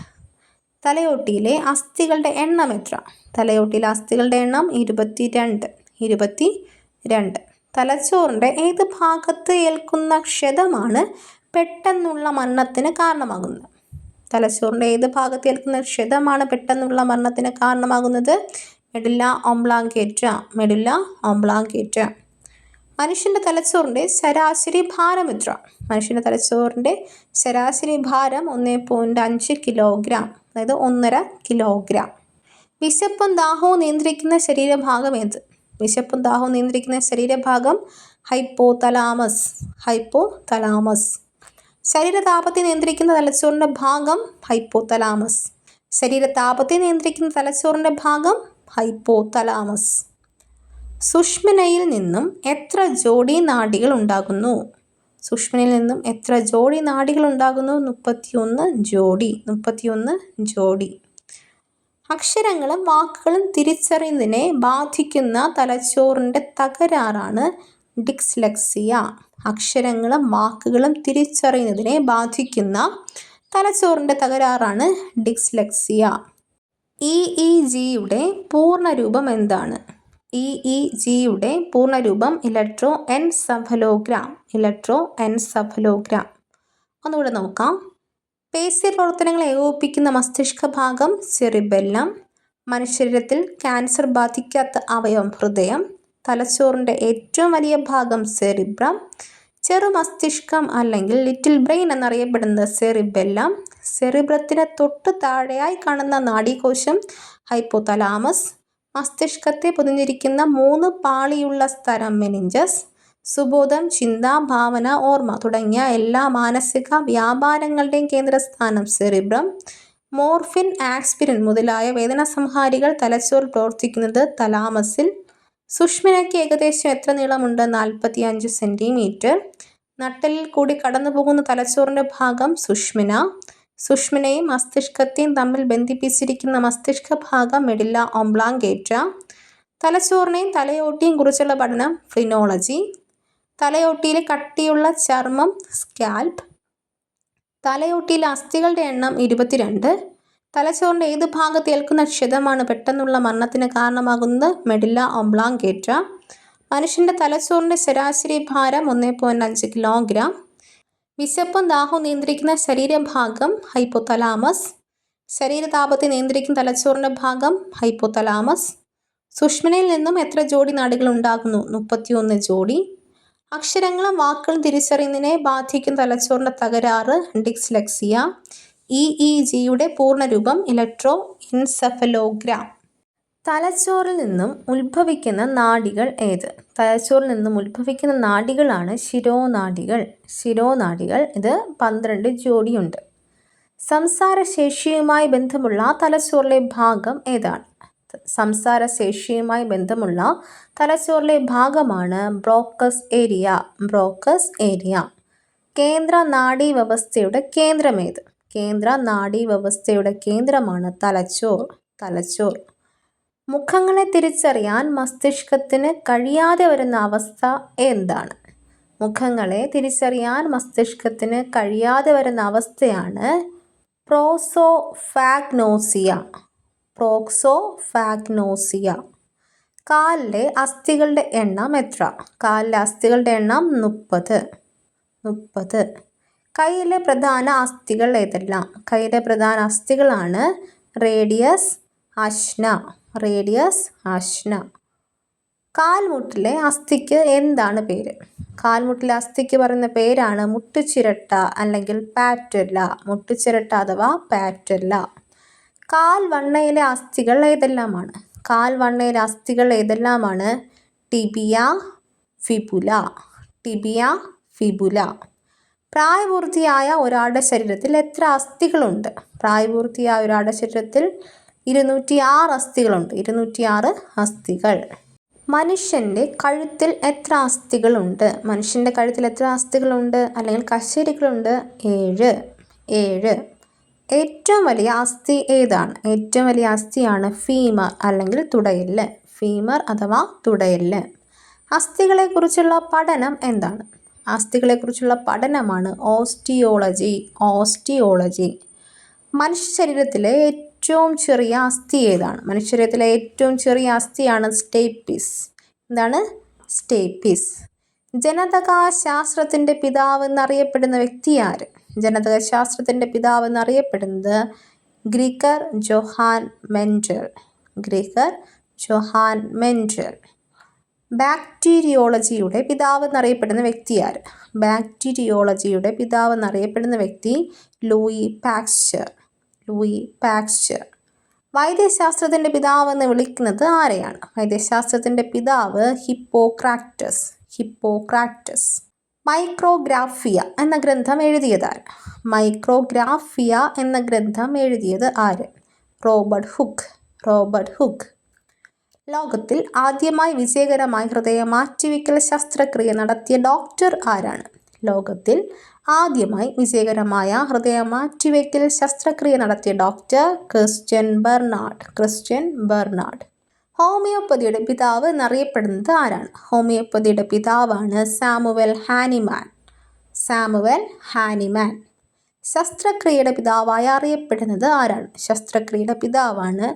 തലയോട്ടിയിലെ അസ്ഥികളുടെ എണ്ണം എത്ര? തലയോട്ടിയിലെ അസ്ഥികളുടെ എണ്ണം 22. തലച്ചോറിൻ്റെ ഏത് ഭാഗത്ത് ഏൽക്കുന്ന ക്ഷതമാണ് പെട്ടെന്നുള്ള മരണത്തിന് കാരണമാകുന്നത്? തലച്ചോറിൻ്റെ ഏത് ഭാഗത്ത് ഏൽക്കുന്ന ക്ഷതമാണ് പെട്ടെന്നുള്ള മരണത്തിന് കാരണമാകുന്നത്? മെഡില്ല ഒബ്ലോംഗേറ്റ. മെഡില്ല ഒബ്ലോംഗേറ്റ. മനുഷ്യൻ്റെ തലച്ചോറിൻ്റെ ശരാശരി ഭാരം എത്ര? മനുഷ്യൻ്റെ തലച്ചോറിൻ്റെ ശരാശരി ഭാരം 1.5 കിലോഗ്രാം, അതായത് 1.5 കിലോഗ്രാം. വിശപ്പും ദാഹവും നിയന്ത്രിക്കുന്ന ശരീരഭാഗം ഏത്? വിശപ്പും ദാഹവും നിയന്ത്രിക്കുന്ന ശരീരഭാഗം ഹൈപ്പോതലാമസ്. ഹൈപ്പോതലാമസ്. ശരീരതാപത്തെ നിയന്ത്രിക്കുന്ന തലച്ചോറിൻ്റെ ഭാഗം ഹൈപ്പോതലാമസ്. ശരീരതാപത്തെ നിയന്ത്രിക്കുന്ന തലച്ചോറിൻ്റെ ഭാഗം ഹൈപ്പോതലാമസ്. സുഷ്മനയിൽ നിന്നും എത്ര ജോഡി നാഡികൾ ഉണ്ടാകുന്നു? സുഷ്മനയിൽ നിന്നും എത്ര ജോഡി നാഡികൾ ഉണ്ടാകുന്നു? 31 ജോഡി. 31 ജോഡി. അക്ഷരങ്ങളും വാക്കുകളും തിരിച്ചറിയുന്നതിനെ ബാധിക്കുന്ന തലച്ചോറിൻ്റെ തകരാറാണ് ഡിസ്ലെക്സിയ. അക്ഷരങ്ങളും വാക്കുകളും തിരിച്ചറിയുന്നതിനെ ബാധിക്കുന്ന തലച്ചോറിൻ്റെ തകരാറാണ് ഡിസ്ലെക്സിയ. EEGയുടെ പൂർണ്ണരൂപം എന്താണ്? EEGയുടെ പൂർണ്ണരൂപം ഇലക്ട്രോഎൻസഫലോഗ്രാം. ഇലക്ട്രോഎൻസഫലോഗ്രാം. ഒന്നുകൂടെ നോക്കാം. പേശി പ്രവർത്തനങ്ങളെ ഏകോപിപ്പിക്കുന്ന മസ്തിഷ്ക ഭാഗം സെറിബെല്ലം. മനുഷ്യശരീരത്തിൽ ക്യാൻസർ ബാധിക്കാത്ത അവയവം ഹൃദയം. തലച്ചോറിൻ്റെ ഏറ്റവും വലിയ ഭാഗം സെറിബ്രം. ചെറുമസ്തിഷ്കം അല്ലെങ്കിൽ ലിറ്റിൽ ബ്രെയിൻ എന്നറിയപ്പെടുന്നത് സെറിബെല്ലം. സെറിബ്രത്തിന് തൊട്ട് താഴെയായി കാണുന്ന നാഡീകോശം ഹൈപ്പോതലാമസ്. മസ്തിഷ്കത്തെ പൊതിഞ്ഞിരിക്കുന്ന 3 പാളിയുള്ള സ്ഥലം മെനിഞ്ചസ്. സുബോധം, ചിന്ത, ഭാവന, ഓർമ്മ തുടങ്ങിയ എല്ലാ മാനസിക വ്യാപാരങ്ങളുടെയും കേന്ദ്രസ്ഥാനം സെറിബ്രം. മോർഫിൻ, ആസ്പിരിൻ മുതലായ വേദനസംഹാരികൾ തലച്ചോറിൽ പ്രവർത്തിക്കുന്നത് തലാമസിൽ. സുഷ്മനയ്ക്ക് ഏകദേശം എത്ര നീളമുണ്ട്? 45 സെൻറ്റിമീറ്റർ. നട്ടെല്ലിൽ കൂടി കടന്നുപോകുന്ന തലച്ചോറിൻ്റെ ഭാഗം സുഷ്മന. സുഷ്മനയും മസ്തിഷ്കത്തെയും തമ്മിൽ ബന്ധിപ്പിച്ചിരിക്കുന്ന മസ്തിഷ്ക ഭാഗം മെഡില്ല ഒബ്ലോംഗേറ്റ. തലച്ചോറിനെയും തലയോട്ടിയെയും കുറിച്ചുള്ള പഠനം ഫ്രീനോളജി. തലയോട്ടിയിൽ കട്ടിയുള്ള ചർമ്മം സ്കാൽപ്പ്. തലയോട്ടിയിലെ അസ്ഥികളുടെ എണ്ണം 22. തലച്ചോറിൻ്റെ ഏത് ഭാഗത്ത് ഏൽക്കുന്ന ക്ഷതമാണ് പെട്ടെന്നുള്ള മരണത്തിന് കാരണമാകുന്നത്? മെഡില്ല ഒബ്ലോംഗേറ്റ. മനുഷ്യൻ്റെ തലച്ചോറിൻ്റെ ശരാശരി ഭാരം 1.5 കിലോഗ്രാം. വിശപ്പും ദാഹവും നിയന്ത്രിക്കുന്ന ശരീരഭാഗം ഹൈപ്പോതലാമസ്. ശരീരതാപത്തെ നിയന്ത്രിക്കുന്ന തലച്ചോറിൻ്റെ ഭാഗം ഹൈപ്പോതലാമസ്. സുഷ്മനയിൽ നിന്നും എത്ര ജോഡി നാഡികൾ ഉണ്ടാകുന്നു? 31 ജോഡി. അക്ഷരങ്ങളും വാക്കുകളും തിരിച്ചറിയുന്നതിനെ ബാധിക്കുന്ന തലച്ചോറിൻ്റെ തകരാറ് ഡിസ്ലെക്സിയ. EEGയുടെ പൂർണ്ണരൂപം ഇലക്ട്രോഎൻസഫലോഗ്രാം. തലച്ചോറിൽ നിന്നും ഉത്ഭവിക്കുന്ന നാഡികൾ ഏത്? തലച്ചോറിൽ നിന്നും ഉത്ഭവിക്കുന്ന നാഡികളാണ് ശിരോനാഡികൾ. ശിരോനാഡികൾ. ഇത് 12 ജോഡിയുണ്ട്. സംസാരശേഷിയുമായി ബന്ധമുള്ള തലച്ചോറിലെ ഭാഗം ഏതാണ്? സംസാരശേഷിയുമായി ബന്ധമുള്ള തലച്ചോറിലെ ഭാഗമാണ് ബ്രോക്കസ് ഏരിയ. Broca's area. കേന്ദ്ര നാഡീവ്യവസ്ഥയുടെ കേന്ദ്രമേത്? കേന്ദ്ര നാഡീവ്യവസ്ഥയുടെ കേന്ദ്രമാണ് തലച്ചോർ. തലച്ചോർ. മുഖങ്ങളെ തിരിച്ചറിയാൻ മസ്തിഷ്കത്തിന് കഴിയാതെ വരുന്ന അവസ്ഥ എന്താണ്? മുഖങ്ങളെ തിരിച്ചറിയാൻ മസ്തിഷ്കത്തിന് കഴിയാതെ വരുന്ന അവസ്ഥയാണ് പ്രോസോഫാഗ്നോസിയ. പ്രോക്സോഫാഗ്നോസിയ. കാലിലെ അസ്ഥികളുടെ എണ്ണം എത്ര? കാലിലെ അസ്ഥികളുടെ എണ്ണം 30. കൈയിലെ പ്രധാന അസ്ഥികൾ ഏതെല്ലാം? കൈയിലെ പ്രധാന അസ്ഥികളാണ് റേഡിയസ്, അശ്ന. Radius, ulna. കാൽമുട്ടിലെ അസ്ഥിക്ക് എന്താണ് പേര്? കാൽമുട്ടിലെ അസ്ഥിക്ക് പറയുന്ന പേരാണ് മുട്ടുചിരട്ട അല്ലെങ്കിൽ പാറ്റല്ല. മുട്ടുചിരട്ട അഥവാ പാറ്റല്ല. കാൽവണ്ണയിലെ അസ്ഥികൾ ഏതെല്ലാമാണ്? കാൽവണ്ണയിലെ അസ്ഥികൾ ഏതെല്ലാമാണ്? Tibia, fibula. Tibia, fibula. പ്രായപൂർത്തിയായ ഒരാളുടെ ശരീരത്തിൽ എത്ര അസ്ഥികളുണ്ട്? പ്രായപൂർത്തിയായ ഒരാളുടെ ശരീരത്തിൽ 206 അസ്ഥികളുണ്ട്. 206 അസ്ഥികൾ. മനുഷ്യൻ്റെ കഴുത്തിൽ എത്ര അസ്ഥികളുണ്ട്? മനുഷ്യൻ്റെ കഴുത്തിൽ എത്ര അസ്ഥികളുണ്ട് അല്ലെങ്കിൽ കശേരുക്കളുണ്ട്? 7. ഏറ്റവും വലിയ അസ്ഥി ഏതാണ്? ഏറ്റവും വലിയ അസ്ഥിയാണ് ഫീമർ അല്ലെങ്കിൽ തുടയെല്ല്. ഫീമർ അഥവാ തുടയെല്ല്. അസ്ഥികളെക്കുറിച്ചുള്ള പഠനം എന്താണ്? അസ്ഥികളെക്കുറിച്ചുള്ള പഠനമാണ് ഓസ്റ്റിയോളജി. മനുഷ്യ ശരീരത്തിലെ ഏറ്റവും ചെറിയ അസ്ഥി ഏതാണ്? മനുഷ്യ ശരീരത്തിലെ ഏറ്റവും ചെറിയ അസ്ഥിയാണ് സ്റ്റേപ്പിസ്. എന്താണ്? സ്റ്റേപ്പിസ്. ജനിതക ശാസ്ത്രത്തിൻ്റെ പിതാവ് എന്നറിയപ്പെടുന്ന വ്യക്തി ആര്? ജനിതക ശാസ്ത്രത്തിൻ്റെ പിതാവ് എന്നറിയപ്പെടുന്നത് ഗ്രിഗർ ജോഹാൻ മെൻഡൽ. ബാക്ടീരിയോളജിയുടെ പിതാവ് എന്നറിയപ്പെടുന്ന വ്യക്തി ആര്? ബാക്ടീരിയോളജിയുടെ പിതാവ് എന്നറിയപ്പെടുന്ന വ്യക്തി ലൂയി പാക്ചർ. വൈദ്യശാസ്ത്രത്തിൻ്റെ പിതാവ് എന്ന് വിളിക്കുന്നത് ആരെയാണ്? വൈദ്യശാസ്ത്രത്തിൻ്റെ പിതാവ് ഹിപ്പോക്രാറ്റസ്. മൈക്രോഗ്രാഫിയ എന്ന ഗ്രന്ഥം എഴുതിയത് ആര്? Robert hook. ലോകത്തിൽ ആദ്യമായി വിജയകരമായി ഹൃദയ മാറ്റിവെക്കൽ ശസ്ത്രക്രിയ നടത്തിയ ഡോക്ടർ ആരാണ്? ലോകത്തിൽ ആദ്യമായി വിജയകരമായ ഹൃദയ മാറ്റിവെക്കൽ ശസ്ത്രക്രിയ നടത്തിയ ഡോക്ടർ ക്രിസ്ത്യൻ ബെർണാഡ്. ഹോമിയോപ്പതിയുടെ പിതാവ് എന്നറിയപ്പെടുന്നത് ആരാണ്? ഹോമിയോപ്പതിയുടെ പിതാവാണ് സാമുവൽ ഹാനിമാൻ. ശസ്ത്രക്രിയയുടെ പിതാവായി അറിയപ്പെടുന്നത് ആരാണ്? ശസ്ത്രക്രിയയുടെ പിതാവാണ്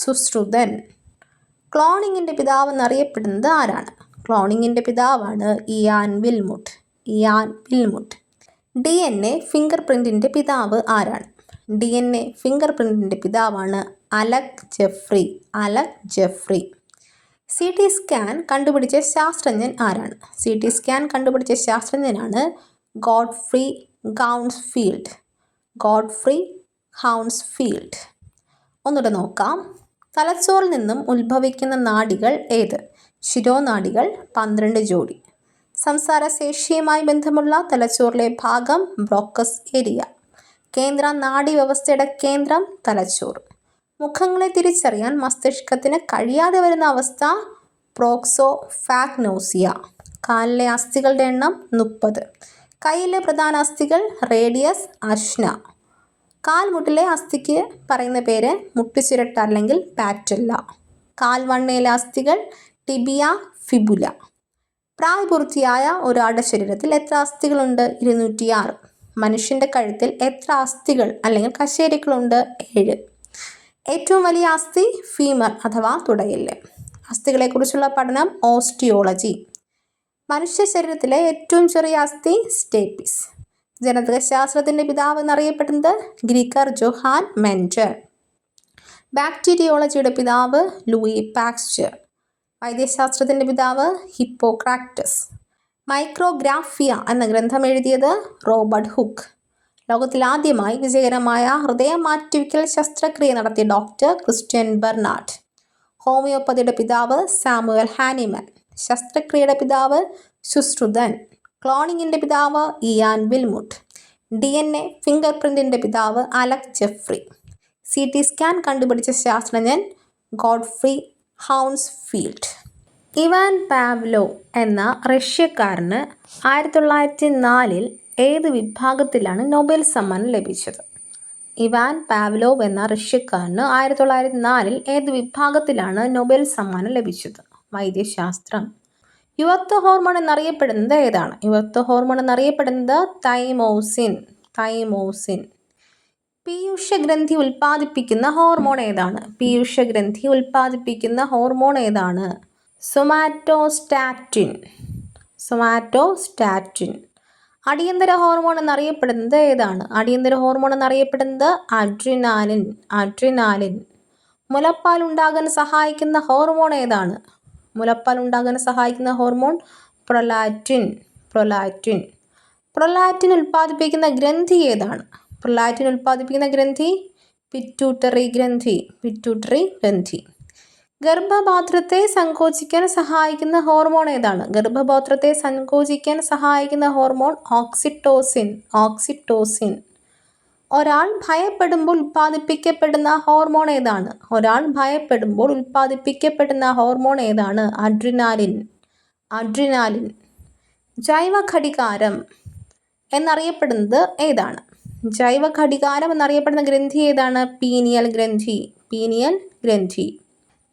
സുശ്രുതൻ. ക്ലോണിങ്ങിൻ്റെ പിതാവ് എന്നറിയപ്പെടുന്നത് ആരാണ്? ക്ലോണിങ്ങിൻ്റെ പിതാവാണ് ഇയാൻ വിൽമുട്ട്. DNA ഫിംഗർ പ്രിൻറ്റിൻ്റെ പിതാവ് ആരാണ്? DNA ഫിംഗർ പ്രിൻറ്റിൻ്റെ പിതാവാണ് അലക് ജെഫ്രി. CT സ്കാൻ കണ്ടുപിടിച്ച ശാസ്ത്രജ്ഞൻ ആരാണ്? CT സ്കാൻ കണ്ടുപിടിച്ച ശാസ്ത്രജ്ഞനാണ് ഗോഡ്ഫ്രീ ഹൗൺസ്ഫീൽഡ്. ഒന്നുകൂടെ നോക്കാം. തലച്ചോറിൽ നിന്നും ഉത്ഭവിക്കുന്ന നാഡികൾ ഏത്? ശിരോനാഡികൾ 12 ജോഡി. സംസാരശേഷിയുമായി ബന്ധമുള്ള തലച്ചോറിലെ ഭാഗം ബ്രോക്കസ് ഏരിയ. കേന്ദ്ര നാഡീവ്യവസ്ഥയുടെ കേന്ദ്രം തലച്ചോറ്. മുഖങ്ങളെ തിരിച്ചറിയാൻ മസ്തിഷ്കത്തിന് കഴിയാതെ വരുന്ന അവസ്ഥ പ്രോക്സോഫാഗ്നോസിയ. കാലിലെ അസ്ഥികളുടെ എണ്ണം 30. കൈയിലെ പ്രധാന അസ്ഥികൾ റേഡിയസ്, അഷ്ന. കാൽമുട്ടിലെ അസ്ഥിക്ക് പറയുന്ന പേര് മുട്ടുചിരട്ട അല്ലെങ്കിൽ പാറ്റല്ല. കാൽവണ്ണയിലെ അസ്ഥികൾ ടിബിയ, ഫിബുല. പ്രായപൂർത്തിയായ ഒരാളുടെ ശരീരത്തിൽ എത്ര അസ്ഥികളുണ്ട്? 206. മനുഷ്യൻ്റെ കഴുത്തിൽ എത്ര അസ്ഥികൾ അല്ലെങ്കിൽ കശേരുക്കളുണ്ട്? 7. ഏറ്റവും വലിയ അസ്ഥി ഫീമർ അഥവാ തുടയെല്ല്. അസ്ഥികളെക്കുറിച്ചുള്ള പഠനം ഓസ്റ്റിയോളജി. മനുഷ്യ ശരീരത്തിലെ ഏറ്റവും ചെറിയ അസ്ഥി സ്റ്റേപ്പിസ്. ജനിതക ശാസ്ത്രത്തിൻ്റെ പിതാവ് എന്നറിയപ്പെടുന്നത് ഗ്രിഗർ ജോഹാൻ മെൻഡൽ. ബാക്ടീരിയോളജിയുടെ പിതാവ് ലൂയി പാക്ചർ. വൈദ്യശാസ്ത്രത്തിൻ്റെ പിതാവ് ഹിപ്പോക്രാറ്റസ്. മൈക്രോഗ്രാഫിയ എന്ന ഗ്രന്ഥം എഴുതിയത് റോബർട്ട് ഹുക്ക്. ലോകത്തിൽ ആദ്യമായി വിജയകരമായ ഹൃദയ മാറ്റിവെക്കൽ ശസ്ത്രക്രിയ നടത്തിയ ഡോക്ടർ ക്രിസ്ത്യൻ ബെർണാഡ്. ഹോമിയോപ്പതിയുടെ പിതാവ് സാമുവൽ ഹാനിമാൻ. ശസ്ത്രക്രിയയുടെ പിതാവ് സുശ്രുതൻ. ക്ലോണിങ്ങിൻ്റെ പിതാവ് ഇയാൻ വിൽമുട്ട്. DNA ഫിംഗർ പ്രിൻറ്റിൻ്റെ പിതാവ് അലക് ജെഫ്രി. CT സ്കാൻ കണ്ടുപിടിച്ച ശാസ്ത്രജ്ഞൻ ഗോഡ്ഫ്രീ ഹൗൺസ്ഫീൽഡ്. ഇവാൻ പാവ്ലോവ് എന്ന റഷ്യക്കാരന് 1904 ഏത് വിഭാഗത്തിലാണ് നൊബേൽ സമ്മാനം ലഭിച്ചത്? ഇവാൻ പാവ്ലോവ് എന്ന റഷ്യക്കാരന് 1904 ഏത് വിഭാഗത്തിലാണ് നൊബേൽ സമ്മാനം ലഭിച്ചത്? വൈദ്യശാസ്ത്രം. യുവത്വ ഹോർമോൺ എന്നറിയപ്പെടുന്നത് ഏതാണ്? യുവത്വ ഹോർമോൺ എന്നറിയപ്പെടുന്നത് തൈമോസിൻ. പീയൂഷഗ്രന്ഥി ഉൽപ്പാദിപ്പിക്കുന്ന ഹോർമോൺ ഏതാണ്? സൊമാറ്റോസ്റ്റാറ്റിൻ. അടിയന്തര ഹോർമോൺ എന്നറിയപ്പെടുന്നത് ഏതാണ്? അടിയന്തര ഹോർമോൺ എന്നറിയപ്പെടുന്നത് അഡ്രിനാലിൻ. മുലപ്പാൽ ഉണ്ടാകാൻ സഹായിക്കുന്ന ഹോർമോൺ ഏതാണ്? മുലപ്പാൽ ഉണ്ടാകാൻ സഹായിക്കുന്ന ഹോർമോൺ പ്രൊലാക്റ്റിൻ. പ്രൊലാക്റ്റിൻ ഉൽപ്പാദിപ്പിക്കുന്ന ഗ്രന്ഥി ഏതാണ്? പ്രൊലാക്റ്റിൻ ഉൽപ്പാദിപ്പിക്കുന്ന ഗ്രന്ഥി പിറ്റ്യൂട്ടറി ഗ്രന്ഥി. ഗർഭപാത്രത്തെ സങ്കോചിക്കാൻ സഹായിക്കുന്ന ഹോർമോൺ ഏതാണ്? ഗർഭപാത്രത്തെ സങ്കോചിക്കാൻ സഹായിക്കുന്ന ഹോർമോൺ ഓക്സിറ്റോസിൻ. ഓക്സിറ്റോസിൻ. ഒരാൾ ഭയപ്പെടുമ്പോൾ ഉൽപ്പാദിപ്പിക്കപ്പെടുന്ന ഹോർമോൺ ഏതാണ്? ഒരാൾ ഭയപ്പെടുമ്പോൾ ഉൽപ്പാദിപ്പിക്കപ്പെടുന്ന ഹോർമോൺ ഏതാണ്? അഡ്രിനാലിൻ. അഡ്രിനാലിൻ. ജൈവ ഘടികാരം എന്നറിയപ്പെടുന്നത് ഏതാണ്? ജൈവ ഘടികാരം എന്നറിയപ്പെടുന്ന ഗ്രന്ഥി ഏതാണ്? പീനിയൽ ഗ്രന്ഥി. പീനിയൽ ഗ്രന്ഥി.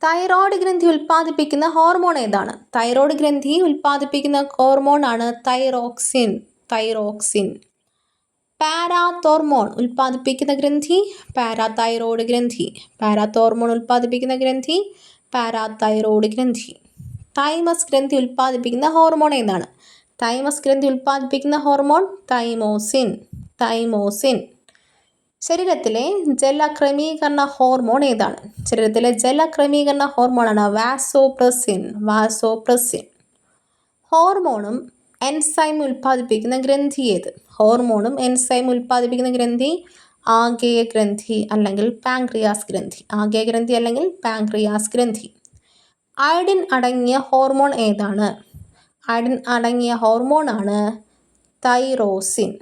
തൈറോയ്ഡ് ഗ്രന്ഥി ഉൽപ്പാദിപ്പിക്കുന്ന ഹോർമോൺ ഏതാണ്? തൈറോയ്ഡ് ഗ്രന്ഥി ഉൽപ്പാദിപ്പിക്കുന്ന ഹോർമോൺ ആണ് തൈറോക്സിൻ. തൈറോക്സിൻ. പാരാതോർമോൺ ഉൽപ്പാദിപ്പിക്കുന്ന ഗ്രന്ഥി പാരാതൈറോയ്ഡ് ഗ്രന്ഥി. പാരാതോർമോൺ ഉൽപ്പാദിപ്പിക്കുന്ന ഗ്രന്ഥി പാരാതൈറോയ്ഡ് ഗ്രന്ഥി. തൈമസ് ഗ്രന്ഥി ഉൽപ്പാദിപ്പിക്കുന്ന ഹോർമോൺ ഏതാണ്? തൈമസ് ഗ്രന്ഥി ഉൽപ്പാദിപ്പിക്കുന്ന ഹോർമോൺ തൈമോസിൻ. തൈമോസിൻ. ശരീരത്തിലെ ജലക്രമീകരണ ഹോർമോൺ ഏതാണ്? ശരീരത്തിലെ ജലക്രമീകരണ ഹോർമോണാണ് വാസോപ്രസിൻ. വാസോപ്രസിൻ. ഹോർമോണും എൻസൈം ഉൽപ്പാദിപ്പിക്കുന്ന ഗ്രന്ഥി ഏത്? ഹോർമോണും എൻസൈം ഉൽപ്പാദിപ്പിക്കുന്ന ഗ്രന്ഥി ആഗേയ ഗ്രന്ഥി അല്ലെങ്കിൽ പാങ്ക്രിയാസ് ഗ്രന്ഥി. ആഗേയ ഗ്രന്ഥി അല്ലെങ്കിൽ പാങ്ക്രിയാസ് ഗ്രന്ഥി. അയഡിൻ അടങ്ങിയ ഹോർമോൺ ഏതാണ്? അയഡിൻ അടങ്ങിയ ഹോർമോണാണ് തൈറോസിൻ.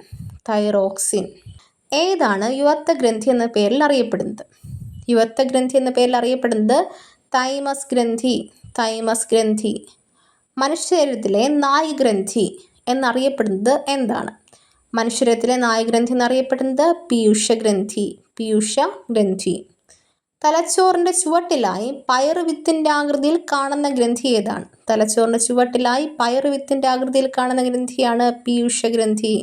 തൈറോക്സിൻ. ഏതാണ് യുവത്വ ഗ്രന്ഥി എന്ന പേരിൽ അറിയപ്പെടുന്നത്? യുവത്വ ഗ്രന്ഥി എന്ന പേരിൽ അറിയപ്പെടുന്നത് തൈമസ് ഗ്രന്ഥി. തൈമസ് ഗ്രന്ഥി. മനുഷ്യശരീരത്തിലെ നായിഗ്രന്ഥി എന്നറിയപ്പെടുന്നത് എന്താണ്? മനുഷ്യരത്തിലെ നായഗ്രന്ഥി എന്നറിയപ്പെടുന്നത് പീയൂഷഗ്രന്ഥി. പീയൂഷഗ്രന്ഥി. തലച്ചോറിൻ്റെ ചുവട്ടിലായി പയറുവിത്തിൻ്റെ ആകൃതിയിൽ കാണുന്ന ഗ്രന്ഥി ഏതാണ്? തലച്ചോറിൻ്റെ ചുവട്ടിലായി പയറുവിത്തിൻ്റെ ആകൃതിയിൽ കാണുന്ന ഗ്രന്ഥിയാണ് പീയൂഷഗ്രന്ഥി.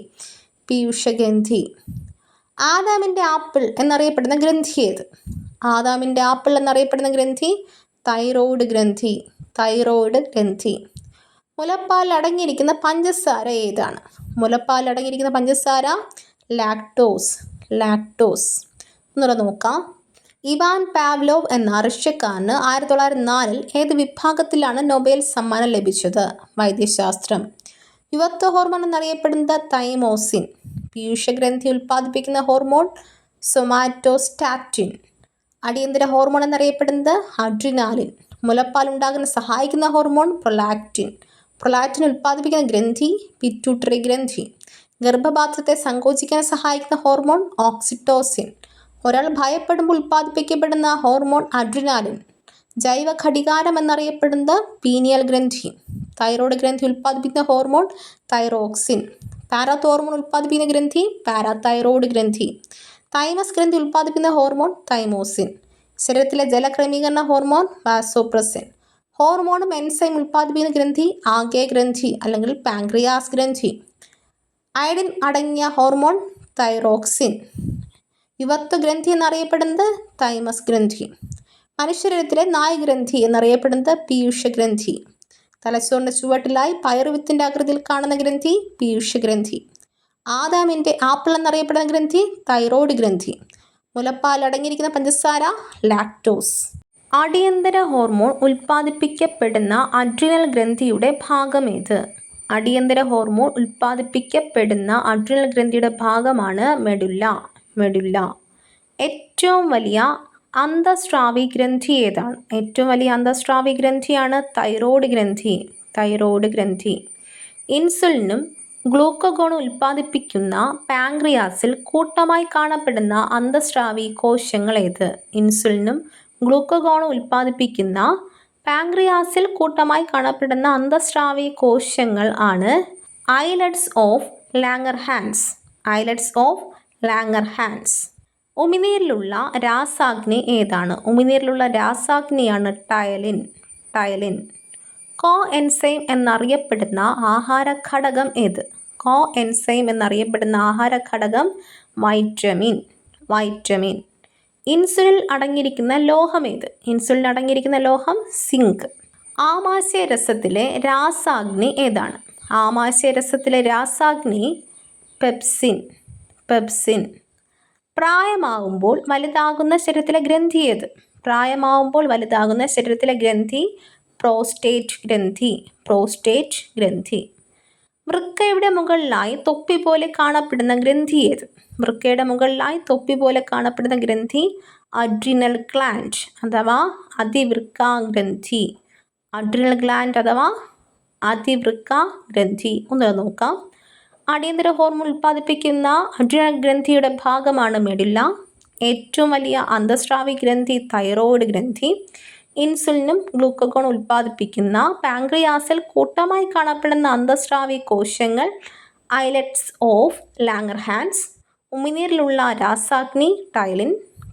പീയൂഷഗ്രന്ഥി. ആദാമിൻ്റെ ആപ്പിൾ എന്നറിയപ്പെടുന്ന ഗ്രന്ഥി ഏത്? ആദാമിൻ്റെ ആപ്പിൾ എന്നറിയപ്പെടുന്ന ഗ്രന്ഥി തൈറോയ്ഡ് ഗ്രന്ഥി. തൈറോയ്ഡ് ഗ്രന്ഥി. മുലപ്പാൽ അടങ്ങിയിരിക്കുന്ന പഞ്ചസാര ഏതാണ്? മുലപ്പാൽ അടങ്ങിയിരിക്കുന്ന പഞ്ചസാര ലാക്ടോസ്. ലാക്ടോസ്. ഒന്നുകൂടെ നോക്കാം. ഇവാൻ പാവ്ലോവ് എന്ന റഷ്യക്കാരന് 1904 ഏത് വിഭാഗത്തിലാണ് നൊബേൽ സമ്മാനം ലഭിച്ചത്? വൈദ്യശാസ്ത്രം. യുവത്വ ഹോർമോൺ എന്നറിയപ്പെടുന്നത് തൈമോസിൻ. പീയൂഷഗ്രന്ഥി ഉൽപ്പാദിപ്പിക്കുന്ന ഹോർമോൺ സൊമാറ്റോസ്റ്റാറ്റിൻ. അടിയന്തര ഹോർമോൺ എന്നറിയപ്പെടുന്നത് അഡ്രിനാലിൻ. മുലപ്പാൽ ഉണ്ടാകാൻ സഹായിക്കുന്ന ഹോർമോൺ പ്രൊലാക്റ്റിൻ. പ്രൊലാക്റ്റിൻ ഉൽപ്പാദിപ്പിക്കുന്ന ഗ്രന്ഥി പിറ്റ്യൂട്ടറി ഗ്രന്ഥി. ഗർഭപാത്രത്തെ സങ്കോചിക്കാൻ സഹായിക്കുന്ന ഹോർമോൺ ഓക്സിറ്റോസിൻ. ഒരാൾ ഭയപ്പെടുമ്പോൾ ഉൽപ്പാദിപ്പിക്കപ്പെടുന്ന ഹോർമോൺ അഡ്രിനാലിൻ. ജൈവ ഘടികാരം എന്നറിയപ്പെടുന്നത് പീനിയൽ ഗ്രന്ഥി. തൈറോയ്ഡ് ഗ്രന്ഥി ഉൽപ്പാദിപ്പിക്കുന്ന ഹോർമോൺ തൈറോക്സിൻ. പാരാതോർമോൺ ഉൽപ്പാദിപ്പിക്കുന്ന ഗ്രന്ഥി പാരാതൈറോയ്ഡ് ഗ്രന്ഥി. തൈമസ് ഗ്രന്ഥി ഉൽപ്പാദിപ്പിക്കുന്ന ഹോർമോൺ തൈമോസിൻ. ശരീരത്തിലെ ജലക്രമീകരണ ഹോർമോൺ വാസോപ്രസിൻ. ഹോർമോണും എൻസൈം ഉൽപ്പാദിപ്പിക്കുന്ന ഗ്രന്ഥി ആഗേയ ഗ്രന്ഥി അല്ലെങ്കിൽ പാങ്ക്രിയാസ് ഗ്രന്ഥി. അയഡിൻ അടങ്ങിയ ഹോർമോൺ തൈറോക്സിൻ. യുവത്വ ഗ്രന്ഥി എന്നറിയപ്പെടുന്നത് തൈമസ് ഗ്രന്ഥി. മനുഷ്യശരീരത്തിലെ നായഗ്രന്ഥി എന്നറിയപ്പെടുന്നത് പീയൂഷഗ്രന്ഥി. തലച്ചോറിൻ്റെ ചുവട്ടിലായി പയറുവിത്തിൻ്റെ ആകൃതിയിൽ കാണുന്ന ഗ്രന്ഥി പീയൂഷഗ്രന്ഥി. ആദാമിൻ്റെ ആപ്പിൾ എന്നറിയപ്പെടുന്ന ഗ്രന്ഥി തൈറോയ്ഡ് ഗ്രന്ഥി. മുലപ്പാൽ അടങ്ങിയിരിക്കുന്ന പഞ്ചസാര ലാക്ടോസ്. അടിയന്തര ഹോർമോൺ ഉൽപ്പാദിപ്പിക്കപ്പെടുന്ന അഡ്രിനൽ ഗ്രന്ഥിയുടെ ഭാഗമേത്? അടിയന്തര ഹോർമോൺ ഉൽപ്പാദിപ്പിക്കപ്പെടുന്ന അഡ്രിനൽ ഗ്രന്ഥിയുടെ ഭാഗമാണ് മെഡുല്ല. മെഡുല്ല. ഏറ്റവും വലിയ അന്തഃസ്രാവി ഗ്രന്ഥി ഏതാണ്? ഏറ്റവും വലിയ അന്തഃസ്രാവി ഗ്രന്ഥിയാണ് തൈറോയ്ഡ് ഗ്രന്ഥി. തൈറോയ്ഡ് ഗ്രന്ഥി. ഇൻസുലിനും ഗ്ലൂക്കഗോണും ഉൽപ്പാദിപ്പിക്കുന്ന പാങ്ക്രിയാസിൽ കൂട്ടമായി കാണപ്പെടുന്ന അന്തഃസ്രാവി കോശങ്ങൾ ഏത്? ഇൻസുലിനും ഗ്ലൂക്കഗോണും ഉൽപ്പാദിപ്പിക്കുന്ന പാങ്ക്രിയാസിൽ കൂട്ടമായി കാണപ്പെടുന്ന അന്തഃസ്രാവി കോശങ്ങൾ ആണ് islets of Langerhans. Islets of Langerhans. ഉമിനീരിലുള്ള രാസാഗ്നി ഏതാണ്? ഉമിനീരിലുള്ള രാസാഗ്നിയാണ് ടയലിൻ. ടയലിൻ. കോ എൻസൈം എന്നറിയപ്പെടുന്ന ആഹാര ഘടകം ഏത്? കോ എൻസൈം എന്നറിയപ്പെടുന്ന ആഹാര ഘടകം വൈറ്റമിൻ. വൈറ്റമിൻ. ഇൻസുലിൻ അടങ്ങിയിരിക്കുന്ന ലോഹം ഏത്? ഇൻസുലിൻ അടങ്ങിയിരിക്കുന്ന ലോഹം സിങ്ക്. ആമാശയരസത്തിലെ രാസാഗ്നി ഏതാണ്? ആമാശയരസത്തിലെ രാസാഗ്നി പെപ്സിൻ. പെപ്സിൻ. പ്രായമാകുമ്പോൾ വലുതാകുന്ന ശരീരത്തിലെ ഗ്രന്ഥി ഏത്? പ്രായമാകുമ്പോൾ വലുതാകുന്ന ശരീരത്തിലെ ഗ്രന്ഥി പ്രോസ്റ്റേറ്റ് ഗ്രന്ഥി. പ്രോസ്റ്റേറ്റ് ഗ്രന്ഥി. വൃക്കയുടെ മുകളിലായി തൊപ്പി പോലെ കാണപ്പെടുന്ന ഗ്രന്ഥി ഏത്? വൃക്കയുടെ മുകളിലായി തൊപ്പി പോലെ കാണപ്പെടുന്ന ഗ്രന്ഥി അഡ്രിനൽ ഗ്ലാൻഡ് അഥവാ അതിവൃക്ക ഗ്രന്ഥി. അഡ്രിനൽ ഗ്ലാൻഡ് അഥവാ അതിവൃക്ക ഗ്രന്ഥി. ഒന്ന് നോക്കാം. അടിയന്തര ഹോർമോൺ ഉൽപ്പാദിപ്പിക്കുന്ന അഡ്രിനൽ ഗ്രന്ഥിയുടെ ഭാഗമാണ് മെഡുല്ല. ഏറ്റവും വലിയ അന്തസ്രാവി ഗ്രന്ഥി തൈറോയ്ഡ് ഗ്രന്ഥി. ഇൻസുലിനും ഗ്ലൂക്കഗോൺ ഉൽപ്പാദിപ്പിക്കുന്ന പാൻക്രിയാസിൽ കൂട്ടമായി കാണപ്പെടുന്ന അന്തസ്രാവി കോശങ്ങൾ ഐലറ്റ്സ് ഓഫ് ലാംഗർഹാൻസ്. ഉമിനീരിലുള്ള രാസാഗ്നി ടൈലിൻ.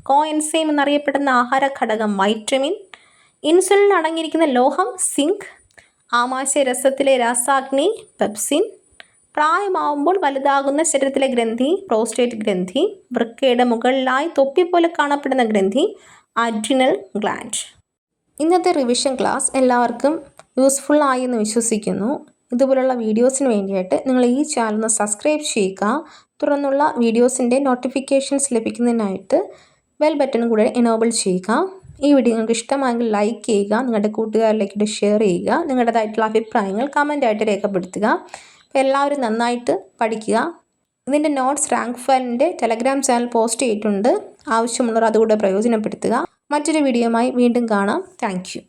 കോഎൻസൈം എന്നറിയപ്പെടുന്ന ആഹാര ഘടകം വൈറ്റമിൻ. ഇൻസുലിൻ അടങ്ങിയിരിക്കുന്ന ലോഹം സിങ്ക്. ആമാശയരസത്തിലെ രാസാഗ്നി പെപ്സിൻ. പ്രായമാവുമ്പോൾ വലുതാകുന്ന ശരീരത്തിലെ ഗ്രന്ഥി പ്രോസ്റ്റേറ്റ് ഗ്രന്ഥി. വൃക്കയുടെ മുകളിലായി തൊപ്പി പോലെ കാണപ്പെടുന്ന ഗ്രന്ഥി അഡ്രിനൽ ഗ്ലാൻഡ്. ഇന്നത്തെ റിവിഷൻ ക്ലാസ് എല്ലാവർക്കും യൂസ്ഫുൾ ആയി എന്ന് വിശ്വസിക്കുന്നു. ഇതുപോലുള്ള വീഡിയോസിന് വേണ്ടിയിട്ട് നിങ്ങൾ ഈ ചാനൽ ഒന്ന് സബ്സ്ക്രൈബ് ചെയ്യുക. തുടർന്നുള്ള വീഡിയോസിൻ്റെ നോട്ടിഫിക്കേഷൻസ് ലഭിക്കുന്നതിനായിട്ട് ബെൽ ബട്ടൺ കൂടെ എനേബിൾ ചെയ്യുക. ഈ വീഡിയോ നിങ്ങൾക്ക് ഇഷ്ടമായെങ്കിൽ ലൈക്ക് ചെയ്യുക, നിങ്ങളുടെ കൂട്ടുകാരിലേക്ക് ഷെയർ ചെയ്യുക, നിങ്ങളുടേതായിട്ടുള്ള അഭിപ്രായങ്ങൾ കമൻ്റായിട്ട് രേഖപ്പെടുത്തുക. അപ്പോൾ എല്ലാവരും നന്നായിട്ട് പഠിക്കുക. ഇതിൻ്റെ നോട്ട്സ് റാങ്ക് ഫയലിൻ്റെ ടെലഗ്രാം ചാനൽ പോസ്റ്റ് ചെയ്തിട്ടുണ്ട്. ആവശ്യമുള്ളവർ അതുകൂടെ പ്രയോജനപ്പെടുത്തുക. മറ്റൊരു വീഡിയോയുമായി വീണ്ടും കാണാം. Thank U.